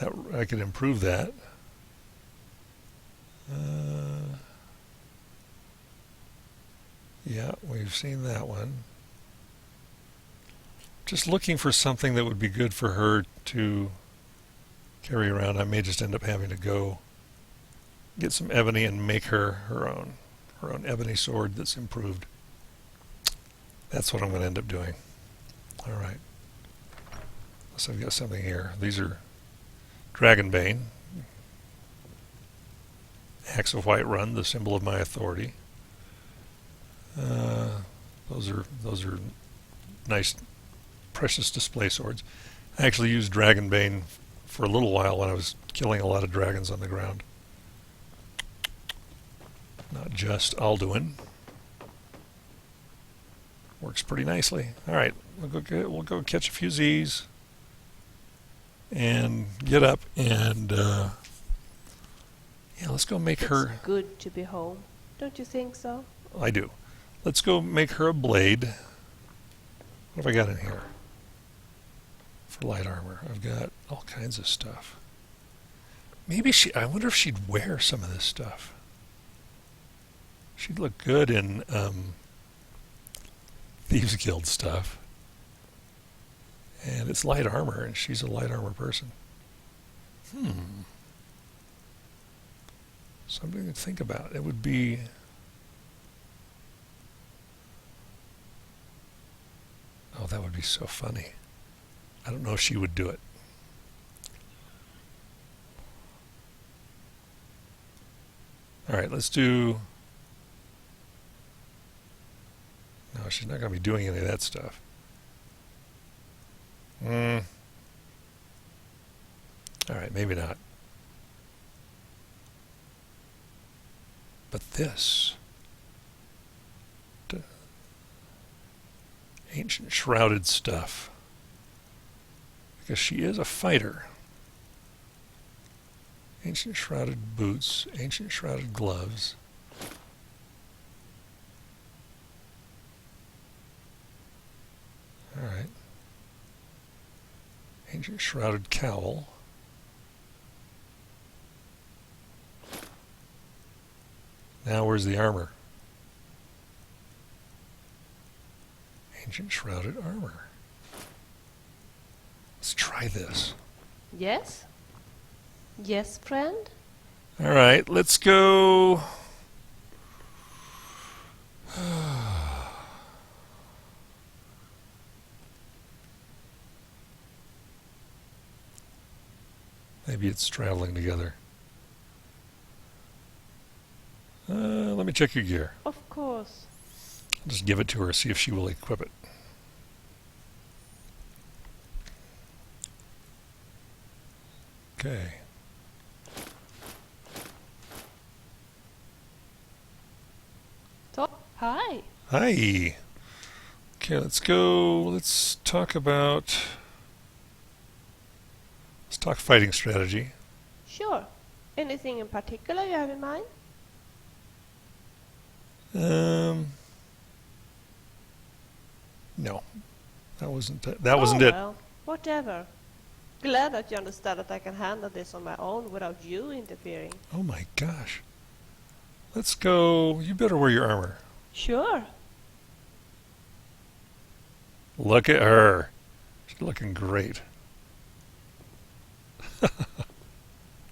A: That I could improve that. Yeah, we've seen that one. Just looking for something that would be good for her to carry around. I may just end up having to go get some ebony and make her own ebony sword that's improved. That's what I'm going to end up doing. All right. Unless I've got something here. These are Dragonbane, Axe of Whiterun, the symbol of my authority. Those are nice, precious display swords. I actually used Dragonbane for a little while when I was killing a lot of dragons on the ground. Not just Alduin. Works pretty nicely. All right, we'll go catch a few Z's and get up and yeah, let's go make her.
C: It's good to be home, don't you think so?
A: I do. Let's go make her a blade. What have I got in here for light armor? I've got all kinds of stuff. Maybe I wonder if she'd wear some of this stuff. She'd look good in Thieves Guild stuff. And it's light armor, and she's a light armor person. Something to think about. It would be... Oh, that would be so funny. I don't know if she would do it. All right, let's do... No, she's not going to be doing any of that stuff. All right, maybe not. But this... Ancient shrouded stuff. Because she is a fighter. Ancient shrouded boots, ancient shrouded gloves. All right. Ancient shrouded cowl. Now where's the armor? Ancient shrouded armor. Let's try this.
C: Yes? Yes, friend?
A: All right, let's go. Maybe it's traveling together. check your gear.
C: Of course.
A: Just give it to her, see if she will equip it. Okay.
C: Top. Hi.
A: Hi. Okay, let's go. Let's talk fighting strategy.
C: Sure. Anything in particular you have in mind?
A: No. That wasn't it.
C: Well, whatever. Glad that you understand that I can handle this on my own without you interfering.
A: Oh my gosh. Let's go. You better wear your armor.
C: Sure.
A: Look at her. She's looking great.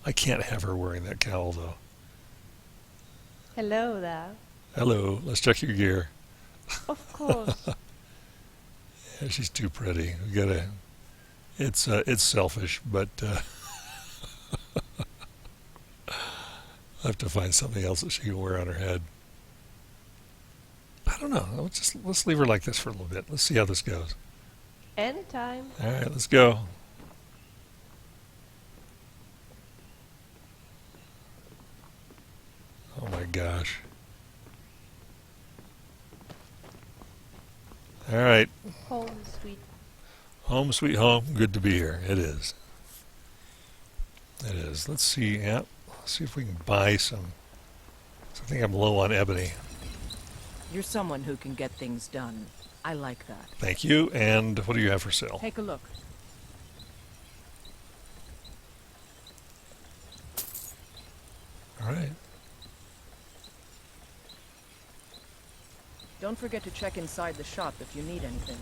A: I can't have her wearing that cowl, though.
C: Hello there.
A: Hello. Let's check your gear.
C: Of course.
A: Yeah, she's too pretty. We gotta. It's selfish, but I have to find something else that she can wear on her head. I don't know. Let's leave her like this for a little bit. Let's see how this goes.
C: Anytime.
A: All right, let's go. Oh my gosh. All right.
C: Home sweet.
A: Home sweet home. Good to be here. It is. It is. Let's see. Yeah. Let's see if we can buy some. I think I'm low on ebony.
E: You're someone who can get things done. I like that.
A: Thank you. And what do you have for sale?
E: Take a look.
A: All right.
E: Don't forget to check inside the shop if you need anything.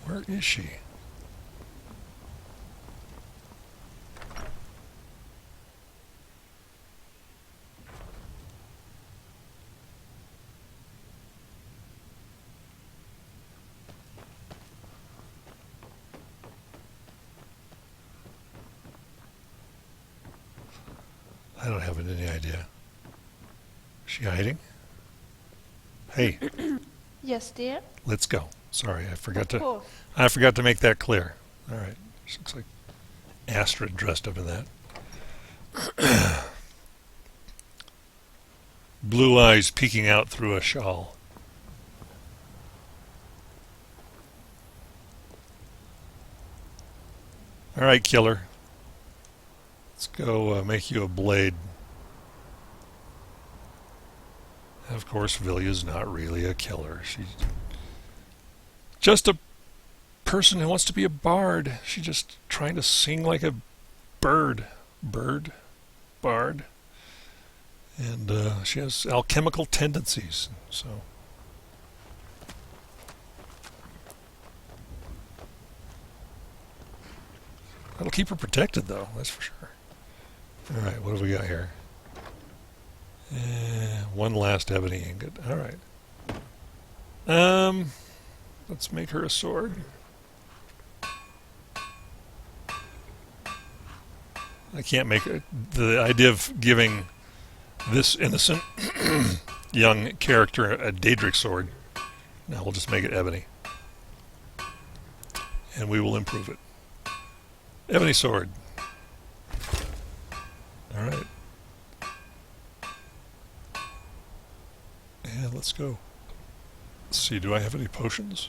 A: Where is she? I don't have any idea. Is she hiding? Hey.
C: Yes, dear.
A: Let's go. Sorry, I forgot
C: Of course.
A: to make that clear. All right. She looks like Astrid dressed up in that. Blue eyes peeking out through a shawl. All right, killer. Let's go make you a blade. And of course, Vilja's not really a killer. She's just a person who wants to be a bard. She's just trying to sing like a bird. Bard. And she has alchemical tendencies. So that'll keep her protected, though. That's for sure. All right, what do we got here? One last ebony ingot. All right. Let's make her a sword. I can't make it. The idea of giving this innocent young character a Daedric sword. Now we'll just make it ebony. And we will improve it. Ebony sword. All right. And let's go. Let's see, do I have any potions?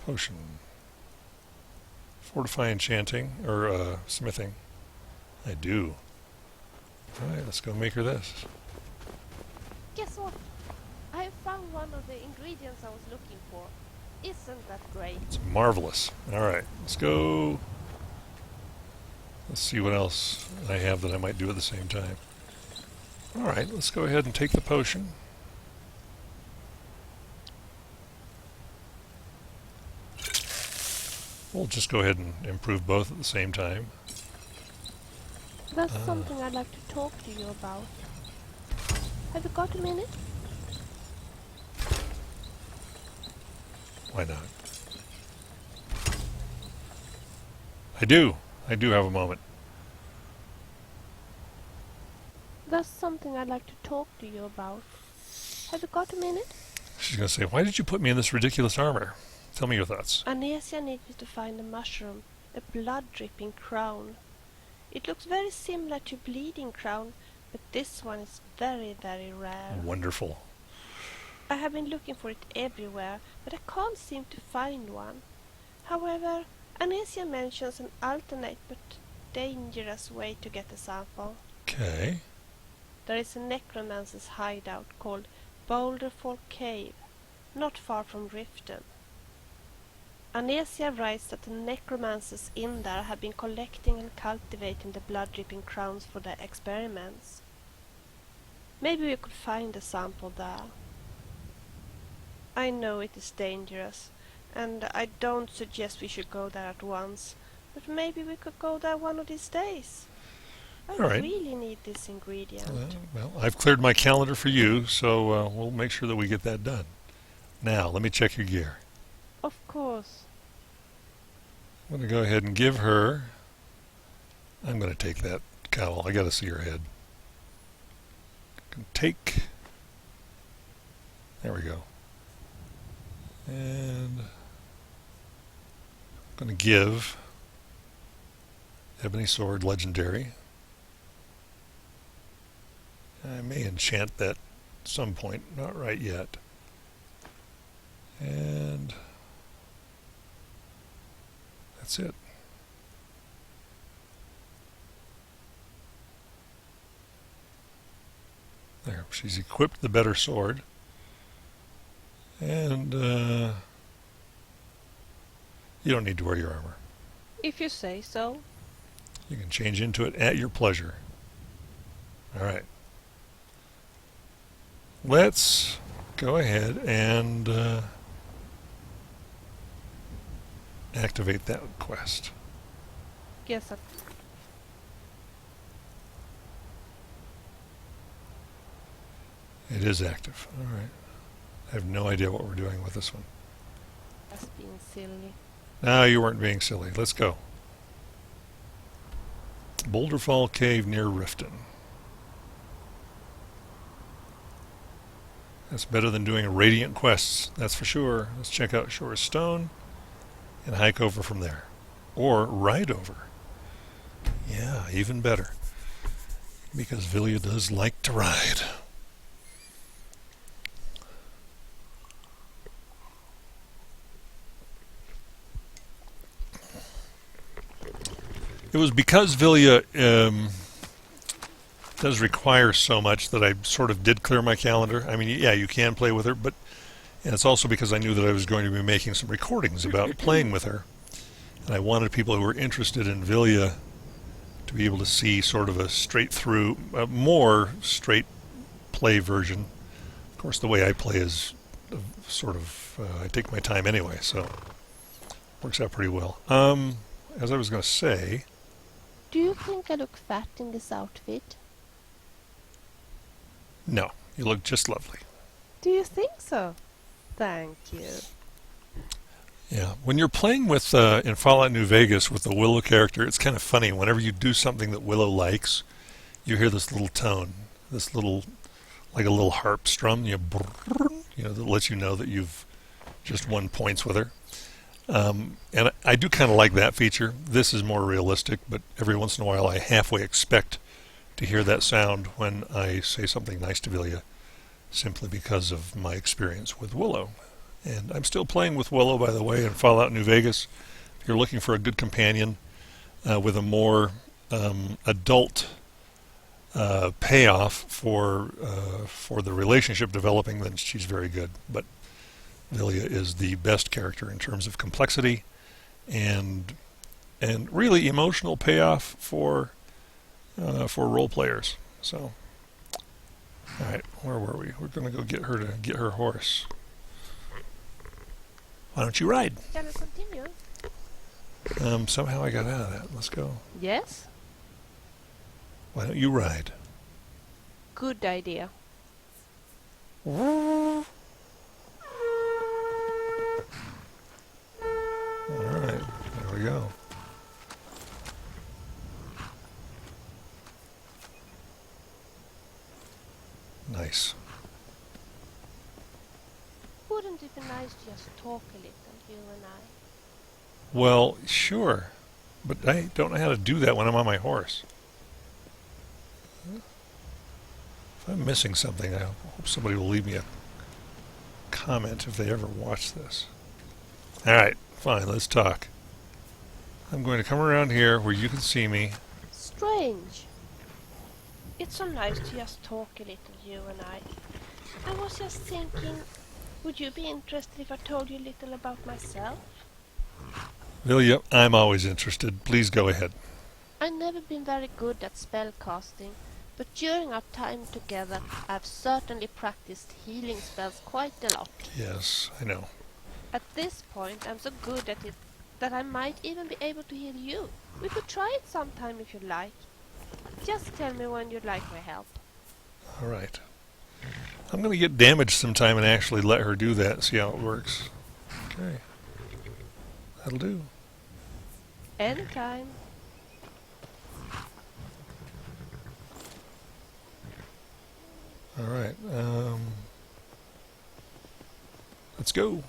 A: Potion. Fortify enchanting, or smithing. I do. Alright, let's go make her this.
C: Guess what? I found one of the ingredients I was looking for. Isn't that great?
A: It's marvelous. Alright, let's go. Let's see what else I have that I might do at the same time. Alright, let's go ahead and take the potion. We'll just go ahead and improve both at the same time.
C: That's something I'd like to talk to you about. Have you got a minute?
A: Why not? I do have a moment.
C: something I'd like to talk to you about. Have you got a minute?
A: She's going to say, why did you put me in this ridiculous armor? Tell me your thoughts.
C: Anesia needs you to find a mushroom, a blood-dripping crown. It looks very similar to bleeding crown, but this one is very, very rare.
A: Wonderful.
C: I have been looking for it everywhere, but I can't seem to find one. However, Anesia mentions an alternate but dangerous way to get a sample.
A: Okay.
C: There is a necromancer's hideout called Boulderfall Cave, not far from Riften. Anesia writes that the necromancers in there have been collecting and cultivating the blood-dripping crowns for their experiments. Maybe we could find a sample there. I know it is dangerous, and I don't suggest we should go there at once, but maybe we could go there one of these days. I
A: All right.
C: really need this ingredient.
A: Well, I've cleared my calendar for you, so we'll make sure that we get that done. Now, let me check your gear.
C: Of course.
A: I'm going to go ahead and give her... I'm going to take that cowl. I got to see her head. Take... There we go. And... I'm going to give... Ebony Sword, Legendary. I may enchant that at some point, not right yet. And that's it. There, she's equipped the better sword. And you don't need to wear your armor.
C: If you say so.
A: You can change into it at your pleasure. Alright. Let's go ahead and activate that quest.
C: Yes, sir.
A: It is active. Alright. I have no idea what we're doing with this one.
C: That's being silly.
A: No, you weren't being silly. Let's go. Boulderfall Cave near Riften. That's better than doing radiant quests, that's for sure. Let's check out Shore's Stone and hike over from there. Or ride over. Yeah, even better. Because Vilja does like to ride. It was because Vilja does require so much that I sort of did clear my calendar. I mean, yeah, you can play with her, but and it's also because I knew that I was going to be making some recordings about playing with her. And I wanted people who were interested in Vilja to be able to see sort of a straight-through, more straight play version. Of course, the way I play is sort of, I take my time anyway, so works out pretty well. As I was going to say...
C: Do you think I look fat in this outfit?
A: No, you look just lovely.
C: Do you think so? Thank you.
A: Yeah, when you're playing with in Fallout New Vegas with the Willow character, it's kind of funny. Whenever you do something that Willow likes, you hear this little tone, this little, like a little harp strum, that lets you know that you've just won points with her. And I do kind of like that feature. This is more realistic, but every once in a while I halfway expect to hear that sound when I say something nice to Vilja, simply because of my experience with Willow. And I'm still playing with Willow, by the way, in Fallout New Vegas. If you're looking for a good companion with a more adult payoff for the relationship developing, then she's very good. But Vilja is the best character in terms of complexity and really emotional payoff for role players. So, all right, where were we? We're going to go get her horse. Why don't you ride?
C: Can I continue?
A: Somehow I got out of that. Let's go.
C: Yes?
A: Why don't you ride?
C: Good idea.
A: All right, there we go. Nice.
C: Wouldn't it be nice to just talk a little, you and I?
A: Well, sure. But I don't know how to do that when I'm on my horse. If I'm missing something, I hope somebody will leave me a comment if they ever watch this. Alright, fine, let's talk. I'm going to come around here where you can see me.
C: Strange. It's so nice to just talk a little, you and I. I was just thinking, would you be interested if I told you a little about myself?
A: Vilja, I'm always interested. Please go ahead.
C: I've never been very good at spell casting, but during our time together, I've certainly practiced healing spells quite a lot.
A: Yes, I know.
C: At this point, I'm so good at it that I might even be able to heal you. We could try it sometime if you like. Just tell me when you'd like my help.
A: Alright. I'm going to get damaged sometime and actually let her do that, see how it works. Okay. That'll do.
C: Anytime.
A: Alright, let's go.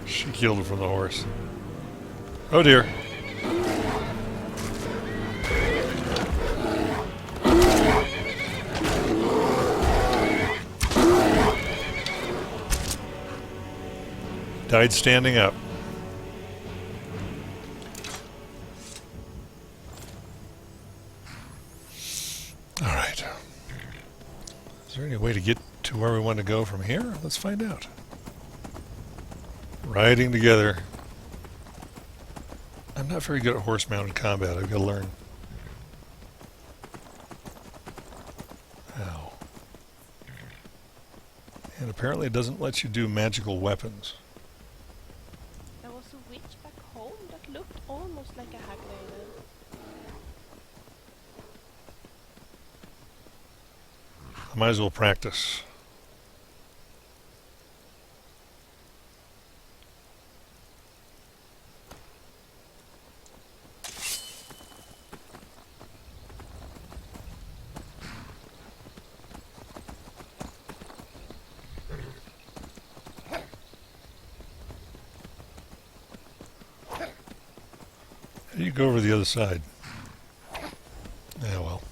A: She killed her from the horse. Oh dear. Died standing up. All right. Is there any way to get to where we want to go from here? Let's find out. Riding together. I'm not very good at horse-mounted combat. I've got to learn. Ow. And apparently it doesn't let you do magical weapons.
C: There was a witch back home that looked almost like a hagladen.
A: I might as well practice. How do you go over the other side? Yeah, well.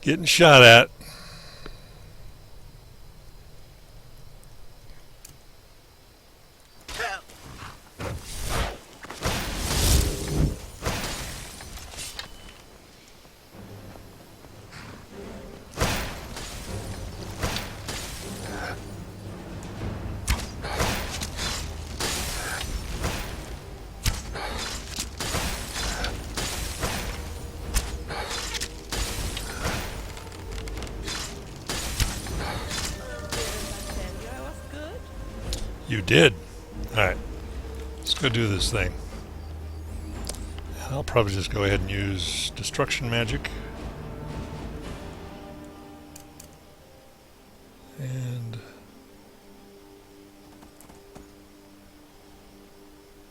A: Getting shot at. You did. Alright. Let's go do this thing. I'll probably just go ahead and use destruction magic. And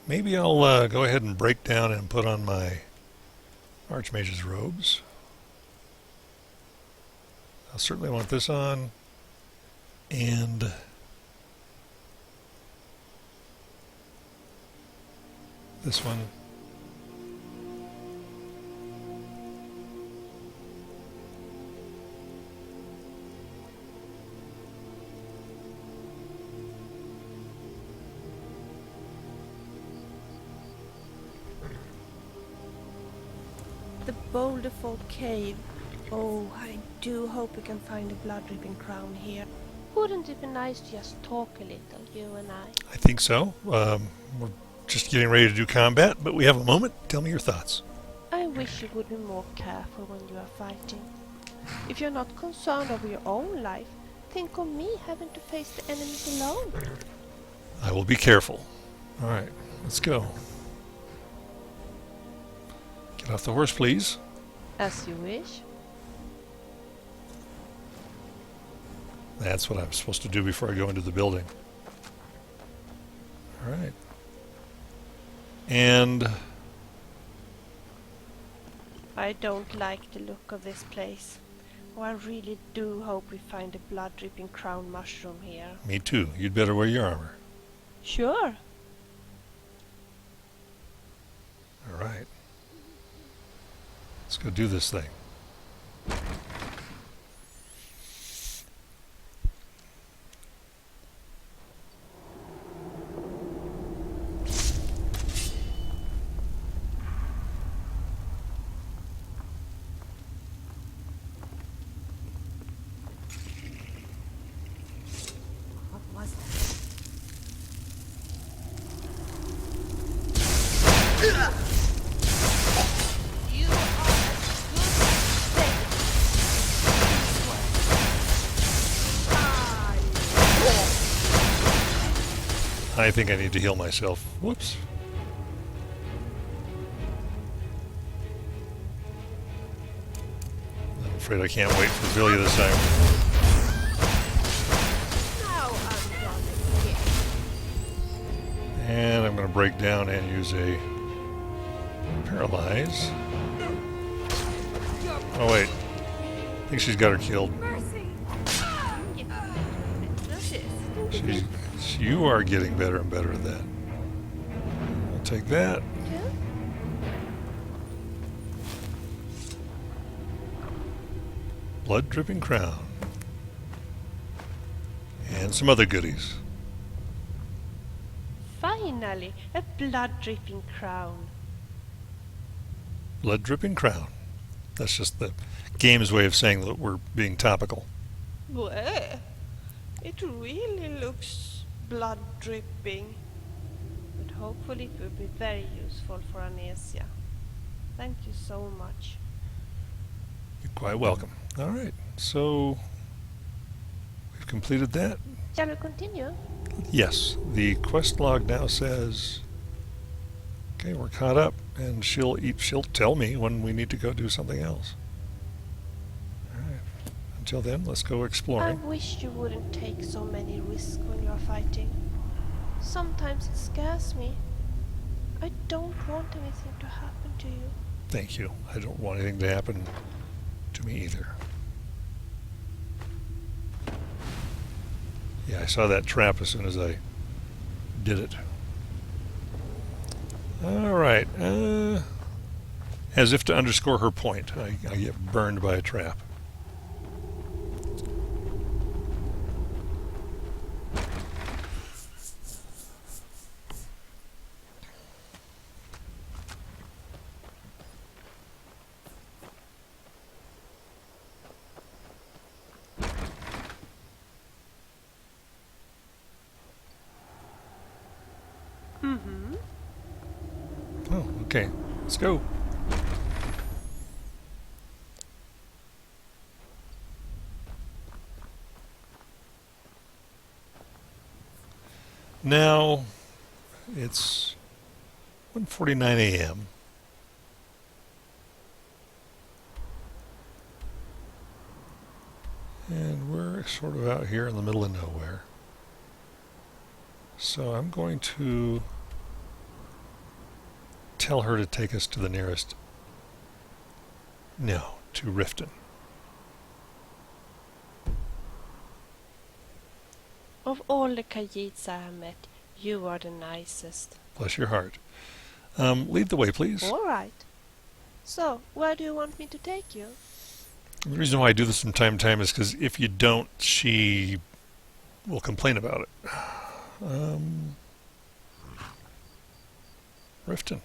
A: maybe I'll go ahead and break down and put on my Archmage's robes. I'll certainly want this on. And this one.
C: The Boulderfall Cave. Oh, I do hope we can find a blood-dripping crown here. Wouldn't it be nice to just talk a little, you and I?
A: I think so. We're just getting ready to do combat, but we have a moment. Tell me your thoughts.
C: I wish you would be more careful when you are fighting. If you're not concerned over your own life, think of me having to face the enemies alone.
A: I will be careful. All right, let's go. Get off the horse, please.
C: As you wish.
A: That's what I'm supposed to do before I go into the building. All right. And
C: I don't like the look of this place. Oh, I really do hope we find a blood-dripping crown mushroom here.
A: me too. You'd better wear your armor.
C: Sure.
A: All right. Let's go do this thing.
E: What was that?
C: You are as good as dead.
A: I think I need to heal myself. Whoops. I'm afraid I can't wait for Vilja this time. And I'm going to break down and use a paralyze. Oh wait, I think she's got her killed. You are getting better and better at that. I'll take that. Blood dripping crown. And some other goodies.
C: Finally, a blood-dripping crown.
A: Blood dripping crown. That's just the game's way of saying that we're being topical.
C: Bleh. It really looks blood-dripping. But hopefully it will be very useful for Anesia. Thank you so much.
A: You're quite welcome. All right, so we've completed that.
C: Shall we continue?
A: Yes, the quest log now says, okay, we're caught up, and she'll tell me when we need to go do something else. All right. Until then, let's go
C: I
A: exploring.
C: wish you wouldn't take so many risks when you are fighting. Sometimes it scares me. I don't want anything to happen to you.
A: Thank you. I don't want anything to happen to me either. Yeah, I saw that trap as soon as I did it. All right. As if to underscore her point, I get burned by a trap. Oh, okay. Let's go. Now, it's 1:49 a.m. And we're sort of out here in the middle of nowhere. So I'm going to tell her to take us to the nearest... No, to Riften.
C: Of all the Khajiits I have met, you are the nicest.
A: Bless your heart. Lead the way, please.
C: All right. So, where do you want me to take you?
A: The reason why I do this from time to time is because if you don't, she will complain about it. Riften.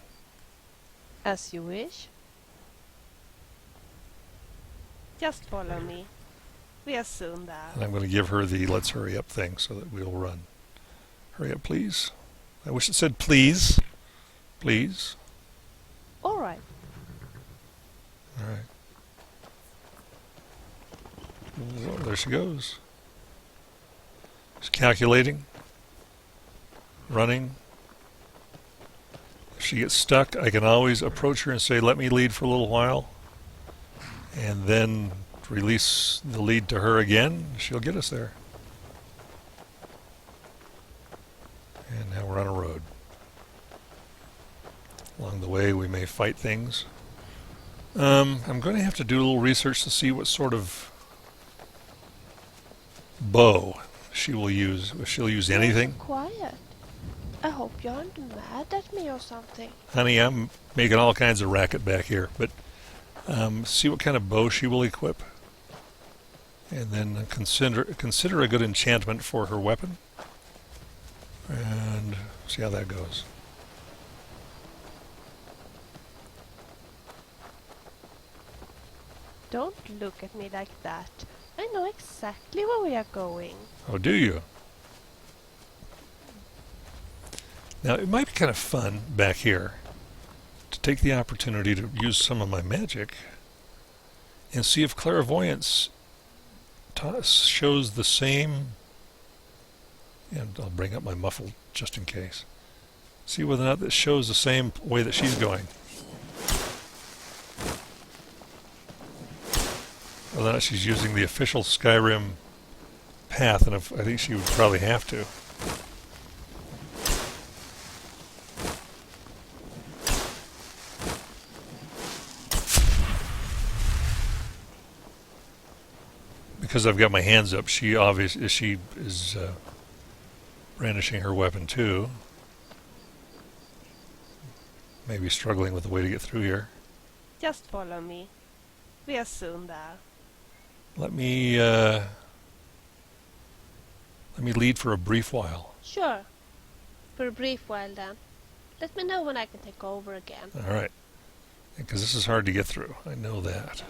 C: As you wish. Just follow me. We are soon there.
A: And I'm going to give her the let's hurry up thing so that we'll run. Hurry up, please. I wish it said please. Please.
C: All right.
A: All right. Well, there she goes. She's calculating. Running. If she gets stuck, I can always approach her and say, let me lead for a little while. And then release the lead to her again. She'll get us there. And now we're on a road. Along the way, we may fight things. I'm going to have to do a little research to see what sort of bow she will use. If she'll use anything.
C: Quiet. I hope you aren't mad at me or something.
A: Honey, I'm making all kinds of racket back here. But see what kind of bow she will equip. And then consider a good enchantment for her weapon. And see how that goes.
C: Don't look at me like that. I know exactly where we are going.
A: Oh, do you? Now, it might be kind of fun back here to take the opportunity to use some of my magic and see if clairvoyance shows the same, and I'll bring up my muffle just in case. See whether or not that shows the same way that she's going. Whether or not she's using the official Skyrim path, and I think she would probably have to. Because I've got my hands up, she is brandishing her weapon too. Maybe struggling with the way to get through here.
C: Just follow me. We are soon there.
A: Let me lead for a brief while.
C: Sure. For a brief while then. Let me know when I can take over again.
A: All right. Because this is hard to get through. I know that.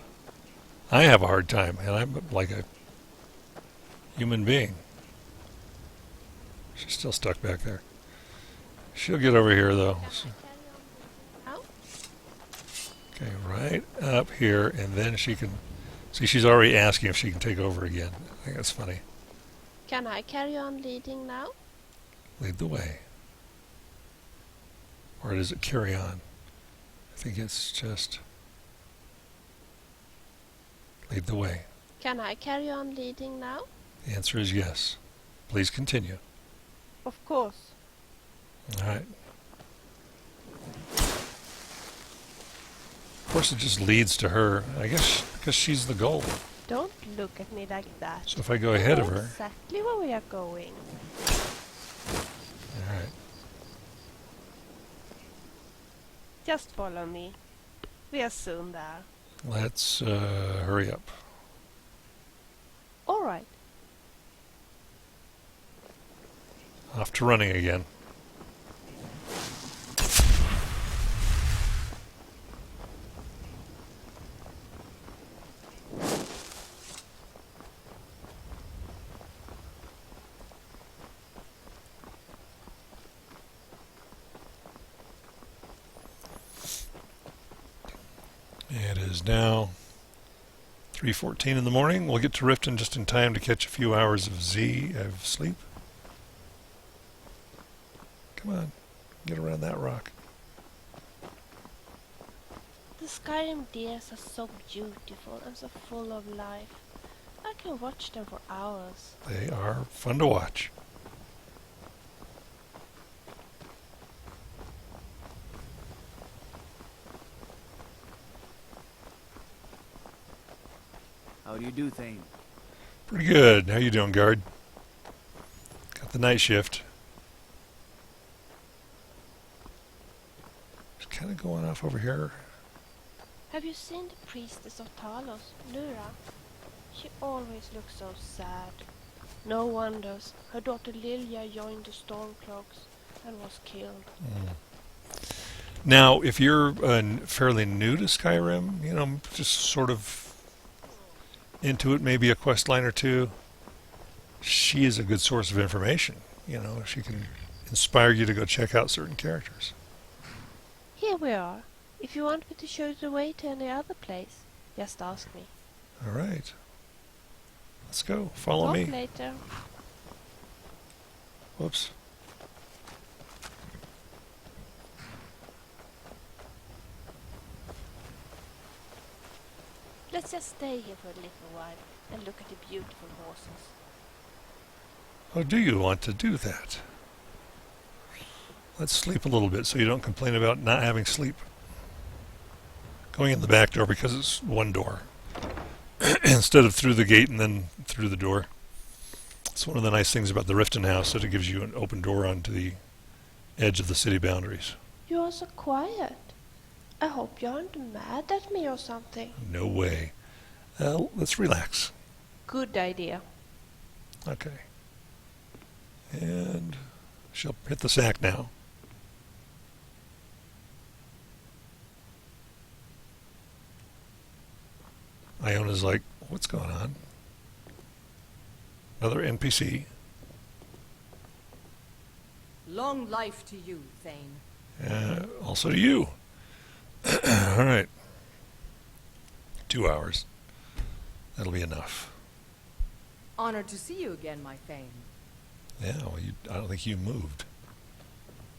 A: I have a hard time, and I'm like a human being. She's still stuck back there. She'll get over here, though.
C: How?
A: Okay, right up here, and then she can... See, she's already asking if she can take over again. I think that's funny.
C: Can I carry on leading now?
A: Lead the way. Or does it carry on? I think it's just... Lead the way.
C: Can I carry on leading now?
A: The answer is yes. Please continue.
C: Of course.
A: All right. Of course, it just leads to her. I guess because she's the goal.
C: Don't look at me like that.
A: So if I go ahead of her...
C: Exactly where we are going.
A: All right.
C: Just follow me. We are soon there.
A: Let's hurry up.
C: All right.
A: Off to running again. It is now 3:14 in the morning. We'll get to Riften just in time to catch a few hours of sleep. Come on, get around that rock.
C: The Skyrim deers are so beautiful and so full of life. I can watch them for hours.
A: They are fun to watch.
N: How do you do, Thane?
A: Pretty good. How you doing, guard? Got the night shift. Just kind of going off over here.
C: Have you seen the priestess of Talos, Lura? She always looks so sad. No wonders. Her daughter Vilja joined the Stormcloaks and was killed.
A: Now, if you're fairly new to Skyrim, you know, just sort of into it, maybe a quest line or two. She is a good source of information. You know, she can inspire you to go check out certain characters.
C: Here we are. If you want me to show you the way to any other place, just ask me.
A: All right. Let's go. Follow me.
C: Talk later.
A: Whoops.
C: Let's just stay here for a little while and look at the beautiful horses.
A: Oh, do you want to do that? Let's sleep a little bit so you don't complain about not having sleep. Going in the back door because it's one door. Instead of through the gate and then through the door. It's one of the nice things about the Riften house, that it gives you an open door onto the edge of the city boundaries.
C: You are so quiet. I hope you aren't mad at me or something.
A: No way. Let's relax.
C: Good idea.
A: Okay. And she'll hit the sack now. Iona's like, what's going on? Another NPC.
E: Long life to you, Thane.
A: Also to you. All right. 2 hours. That'll be enough.
E: Honored to see you again, my Thane.
A: Yeah, well, I don't think you moved.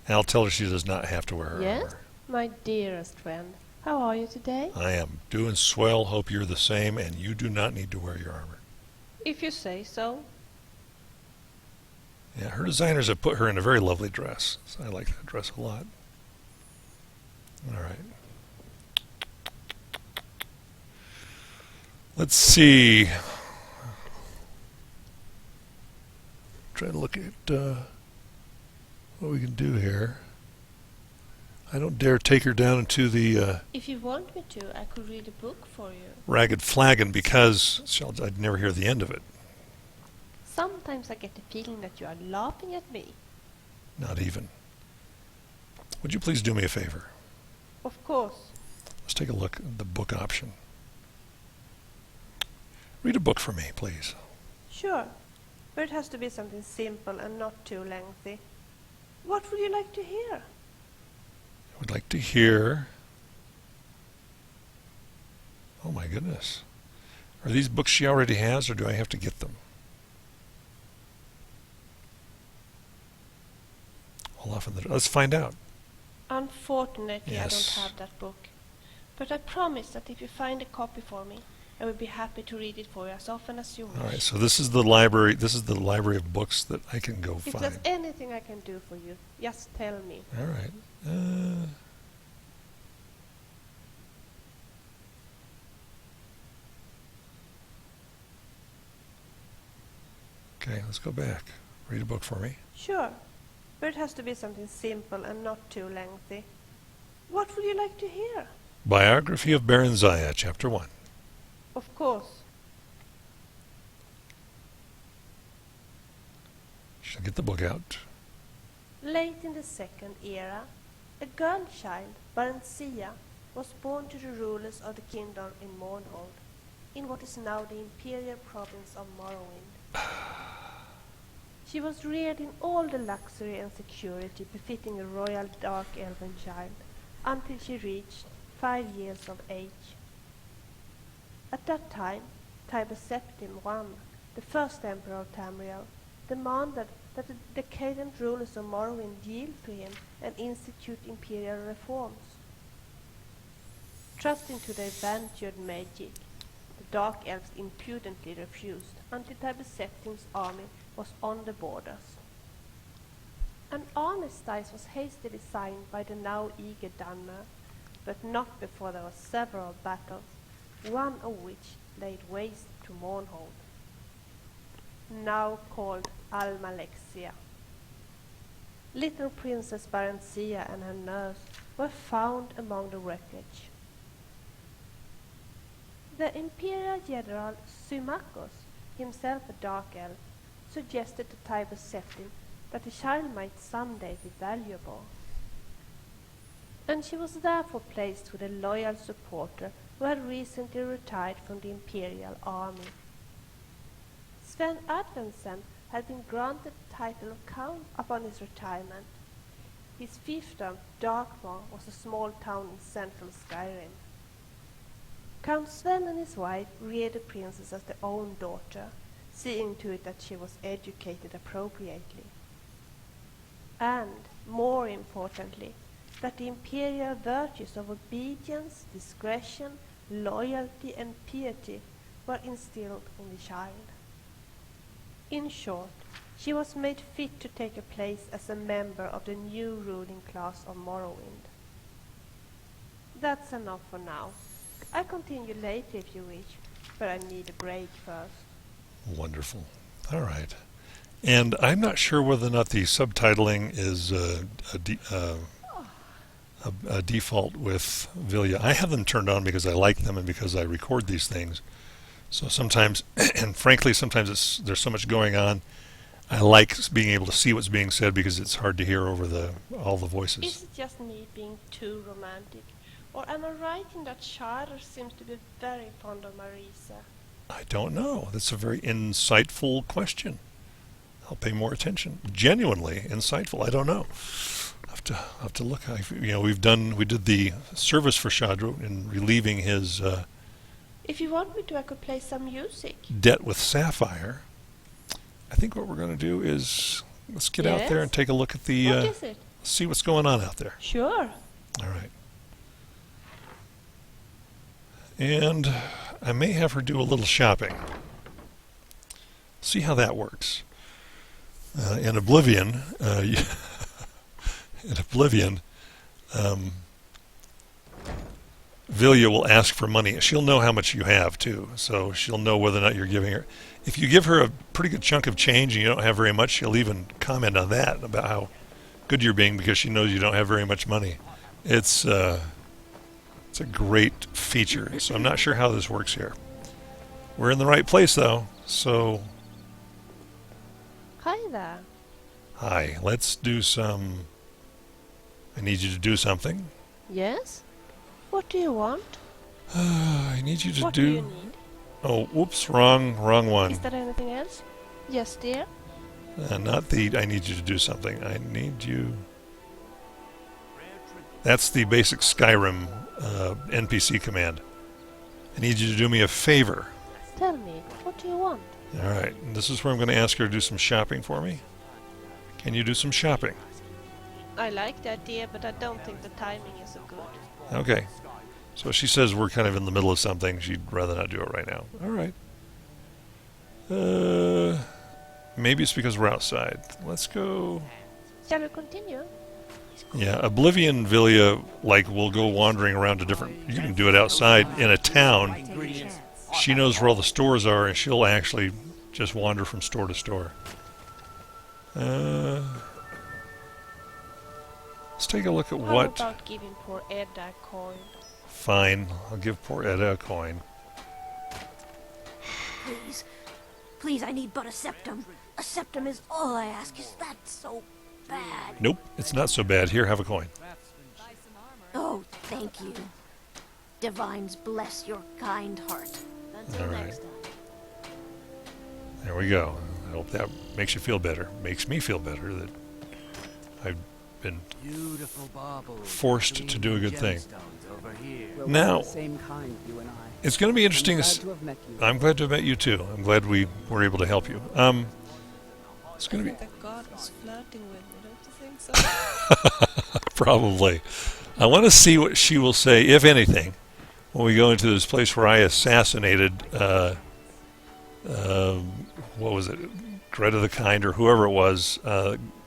A: And I'll tell her she does not have to wear her
C: Yes,
A: armor.
C: my dearest friend. How are you today?
A: I am doing swell. Hope you're the same, and you do not need to wear your armor.
C: If you say so.
A: Yeah, her designers have put her in a very lovely dress. So I like that dress a lot. All right. Let's see. Try to look at what we can do here. I don't dare take her down into the
C: If you want me to, I could read a book for you.
A: Ragged Flagon because I'd never hear the end of it.
C: Sometimes I get the feeling that you are laughing at me.
A: Not even. Would you please do me a favor?
C: Of course.
A: Let's take a look at the book option. Read a book for me, please.
C: Sure. But it has to be something simple and not too lengthy. What would you like to hear?
A: I would like to hear... Oh my goodness. Are these books she already has, or do I have to get them? All off in the... Let's find out.
C: Unfortunately,
A: Yes.
C: I don't have that book. But I promise that if you find a copy for me, I will be happy to read it for you as often as you wish.
A: All right, so this is the library. This is the library of books that I can go
C: If
A: find.
C: there's anything I can do for you, just tell me.
A: All right. Okay, let's go back. Read a book for me.
C: Sure. But it has to be something simple and not too lengthy. What would you like to hear?
A: Biography of Baron Zaya, Chapter 1.
C: Of course.
A: She'll get the book out.
C: Late in the Second Era, a girl child, Barencia, was born to the rulers of the kingdom in Mournhold, in what is now the imperial province of Morrowind. She was reared in all the luxury and security befitting a royal dark elven child, until she reached 5 years of age. At that time, Tiber Septim I, the first emperor of Tamriel, demanded that the decadent rulers of Morrowind yield to him and institute imperial reforms. Trusting to their ventured magic, the Dark Elves impudently refused until Tiber Septim's army was on the borders. An armistice was hastily signed by the now eager Dunmer, but not before there were several battles, one of which laid waste to Mournhold, now called Almalexia. Little Princess Barencia and her nurse were found among the wreckage. The Imperial General Symmachus, himself a dark elf, suggested to Tiber Septim that the child might someday be valuable. And she was therefore placed with a loyal supporter who had recently retired from the Imperial Army. Sven Adventsen had been granted the title of Count upon his retirement. His fiefdom, Darkmoor, was a small town in central Skyrim. Count Sven and his wife reared the princess as their own daughter, seeing to it that she was educated appropriately. And, more importantly, that the imperial virtues of obedience, discretion, loyalty and piety were instilled in the child. In short, she was made fit to take a place as a member of the new ruling class of Morrowind. That's enough for now. I'll continue later if you wish, but I need a break first.
A: Wonderful. All right. And I'm not sure whether or not the subtitling is a default with Vilja. I have them turned on because I like them and because I record these things. So sometimes, and frankly, sometimes there's so much going on, I like being able to see what's being said because it's hard to hear over all the voices.
C: Is it just me being too romantic? Or am I right in that Jarl seems to be very fond of Marisa?
A: I don't know. That's a very insightful question. I'll pay more attention. Genuinely insightful. I don't know. I'll have to look. We did the service for Shadro in relieving his
C: if you want me to, I could play some music.
A: Debt with Sapphire. I think what we're going to do is let's get out there and take a look at the.
C: What is it?
A: See what's going on out there.
C: Sure.
A: All right. And I may have her do a little shopping. See how that works. In Oblivion, Vilja will ask for money. She'll know how much you have too, so she'll know whether or not you're giving her. If you give her a pretty good chunk of change and you don't have very much, she'll even comment on that about how good you're being because she knows you don't have very much money. It's a great feature. So I'm not sure how this works here. We're in the right place though, so.
C: Hi there.
A: Hi. Let's do some. I need you to do something.
C: Yes? What do you want?
A: I need you to
C: what do you need?
A: Oh, whoops, wrong one.
C: Is there anything else? Yes, dear.
A: Not the I need you to do something. I need you. That's the basic Skyrim NPC command. I need you to do me a favor.
C: Tell me, what do you want?
A: All right, this is where I'm going to ask her to do some shopping for me. Can you do some shopping?
C: I like the idea, but I don't think the timing is so good.
A: Okay. So she says we're kind of in the middle of something. She'd rather not do it right now. All right. Maybe it's because we're outside. Let's go.
C: Shall we continue?
A: Yeah, Oblivion Vilja, will go wandering around to different. You can do it outside in a town. She knows where all the stores are, and she'll actually just wander from store to store. Let's take a look at what.
C: How about giving poor Edda a coin?
A: Fine, I'll give poor Edda a coin.
B: Please, please, I need but a septum. A septum is all I ask. Is that so bad?
A: Nope, it's not so bad. Here, have a coin.
B: Oh, thank you. Divines bless your kind heart. Until next time.
A: There we go. I hope that makes you feel better. Makes me feel better that I've been forced to do a good thing. Now, it's going to be interesting. I'm glad to have met you too. I'm glad we were able to help you. It's going to be.
C: That God was flirting with me, don't you think so?
A: Probably. I want to see what she will say, if anything, when we go into this place where I assassinated. What was it? Greta the Kind or whoever it was.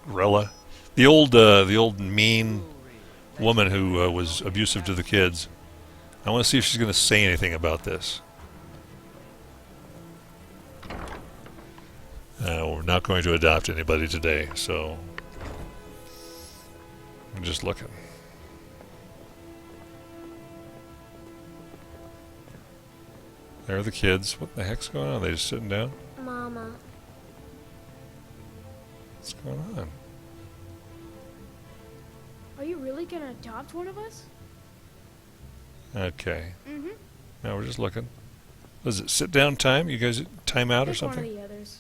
A: Grella, the old mean woman who was abusive to the kids. I want to see if she's going to say anything about this. We're not going to adopt anybody today, so I'm just looking. There are the kids. What the heck's going on? Are they just sitting down?
K: Mama.
A: What's going on?
G: Are you really gonna adopt one of us?
A: Okay.
G: Mm-hmm.
A: Now we're just looking. Was it sit down time? You guys time out or
G: Pick one of
A: something?
G: the others.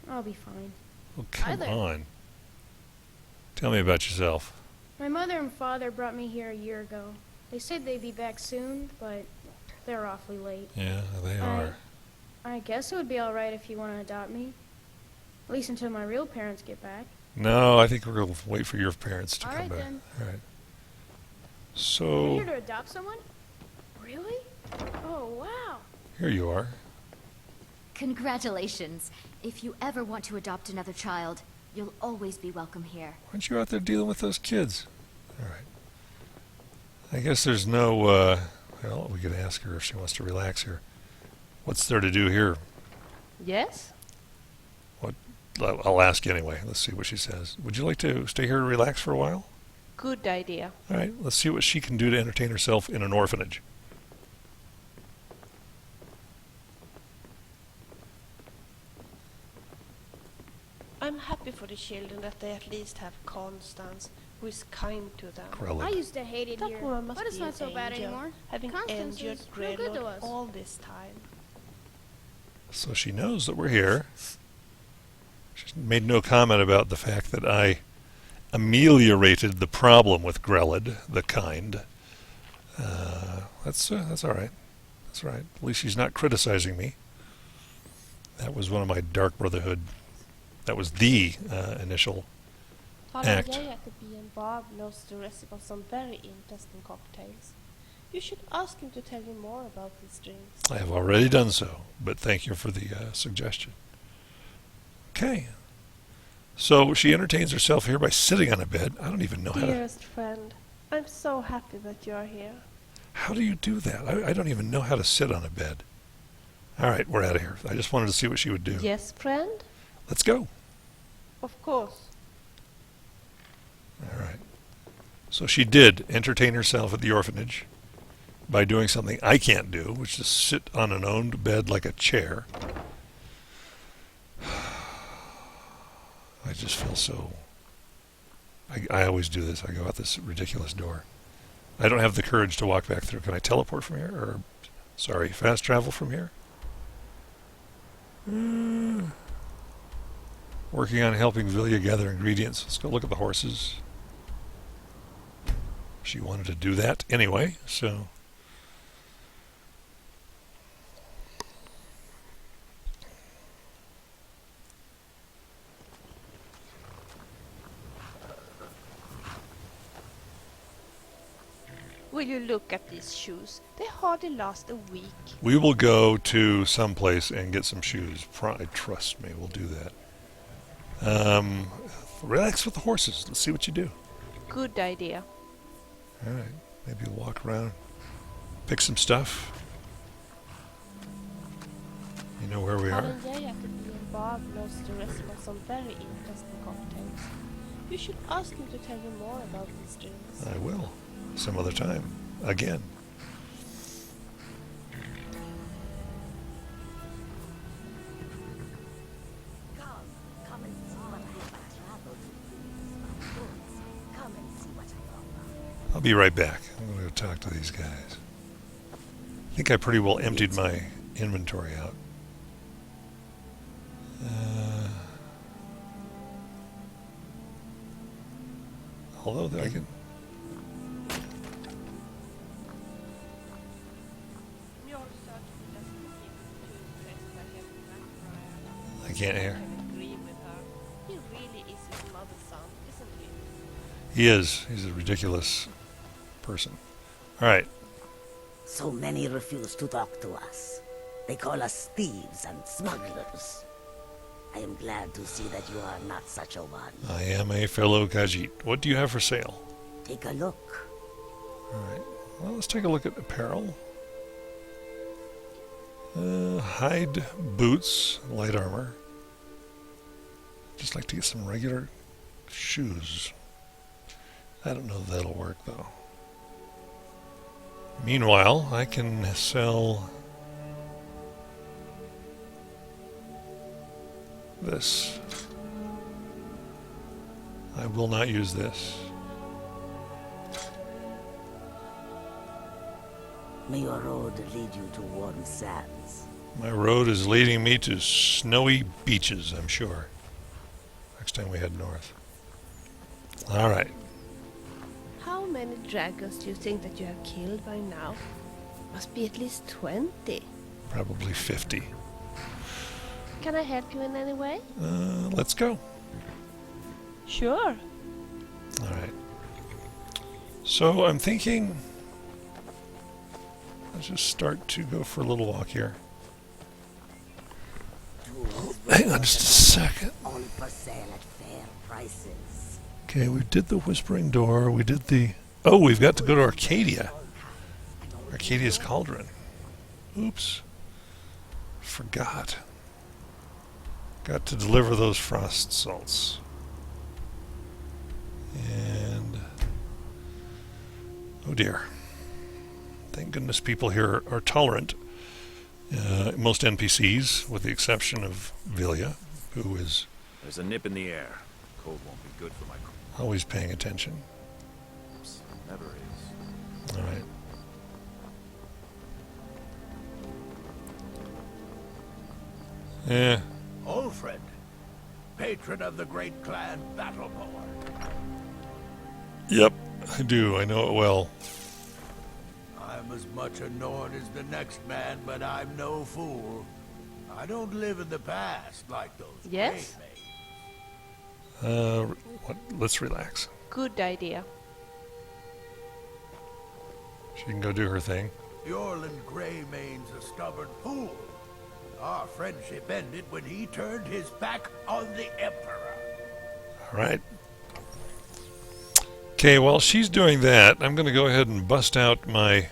G: I'll be fine.
A: Oh, come
G: Either.
A: on. Tell me about yourself.
G: My mother and father brought me here a year ago. They said they'd be back soon, but they're awfully late.
A: Yeah, they are.
G: I guess it would be alright if you want to adopt me. At least until my real parents get back.
A: No, I think we're going to wait for your parents to
G: All
A: come
G: right,
A: back.
G: then.
A: All right.
G: You're
A: So,
G: here to adopt someone? Really? Oh, wow.
A: here you are.
O: Congratulations. If you ever want to adopt another child, you'll always be welcome here.
A: Aren't you out there dealing with those kids? All right. I guess there's no, well, we could ask her if she wants to relax here. What's there to do here?
C: Yes?
A: What? I'll ask you anyway. Let's see what she says. Would you like to stay here and relax for a while?
C: Good idea.
A: All right, let's see what she can do to entertain herself in an orphanage.
C: I'm happy for the children that they at least have Constance, who is kind to them.
A: Krellin.
G: I used to hate it
C: That
G: here,
C: woman must
G: but it's
C: be
G: not
C: an
G: so bad
C: angel,
G: anymore.
C: having
G: Constance
C: endured
G: is real good to
C: Greylock
G: us.
C: all this time.
A: So she knows that we're here. She's made no comment about the fact that I ameliorated the problem with Grelid, the kind. That's all right. That's all right. At least she's not criticizing me. That was one of my Dark Brotherhood. That was the initial act.
C: Farengar at the B&Bob knows the recipe of some very interesting cocktails. You should ask him to tell you more about these drinks.
A: I have already done so, but thank you for the suggestion. Okay. So she entertains herself here by sitting on a bed. I don't even know how to...
C: Dearest friend, I'm so happy that you are here.
A: How do you do that? I don't even know how to sit on a bed. All right, we're out of here. I just wanted to see what she would do.
C: Yes, friend?
A: Let's go.
C: Of course.
A: All right. So she did entertain herself at the orphanage by doing something I can't do, which is sit on an owned bed like a chair. I just feel so... I always do this. I go out this ridiculous door. I don't have the courage to walk back through. Can I teleport from here? Or, sorry, fast travel from here? Working on helping Vilja gather ingredients. Let's go look at the horses. She wanted to do that anyway, so...
C: Will you look at these shoes? They hardly last a week.
A: We will go to some place and get some shoes. Trust me, we'll do that. Relax with the horses. Let's see what you do.
C: Good idea.
A: All right. Maybe we'll walk around, pick some stuff. You know where we are?
C: Farengar at the B&Bob knows the recipe of some very interesting cocktails. You should ask him to tell you more about these drinks.
A: I will. Some other time. Again.
B: Come and see what I have traveled to. Come and see what I offer.
A: I'll be right back. I'm going to go talk to these guys. I think I pretty well emptied my inventory out. Although I can... I can't hear.
C: Agree with her. He really is his mother's son, isn't he?
A: He is. He's a ridiculous person. All right.
P: So many refuse to talk to us. They call us thieves and smugglers. I am glad to see that you are not such a one.
A: I am a fellow Khajiit. What do you have for sale?
P: Take a look.
A: All right. Well, let's take a look at apparel. Hide boots, light armor. Just like to get some regular shoes. I don't know if that'll work though. Meanwhile, I can sell this. I will not use this.
P: May your road lead you to warm sands.
A: My road is leading me to snowy beaches, I'm sure. Next time we head north. Alright.
C: How many dragons do you think that you have killed by now? Must be at least 20.
A: Probably 50.
C: Can I help you in any way?
A: Let's go.
C: Sure.
A: Alright. So I'm thinking... Let's just start to go for a little walk here. Hang on just a second.
P: All for sale at fair prices.
A: Okay, we did the Whispering Door. We did the... Oh, we've got to go to Arcadia. Arcadia's Cauldron. Oops. Forgot. Got to deliver those frost salts. And... oh dear. Thank goodness people here are tolerant. Most NPCs, with the exception of Vilja, who is...
Q: There's a nip in the air. Cold won't be good for my...
A: always paying attention.
Q: Never is.
A: Alright. Yeah.
R: Olfred, patron of the great clan Battleborn.
A: Yep, I do. I know it well.
R: I'm as much a Nord as the next man, but I'm no fool. I don't live in the past like those
C: Yes?
A: Let's relax.
C: Good idea.
A: She can go do her thing.
R: Yorland Greymane's a stubborn fool. Our friendship ended when he turned his back on the Emperor.
A: Alright. Okay, while she's doing that, I'm going to go ahead and bust out my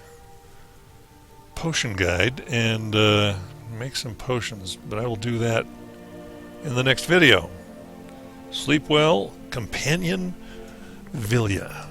A: potion guide and make some potions, but I will do that in the next video. Sleep well, companion Vilja.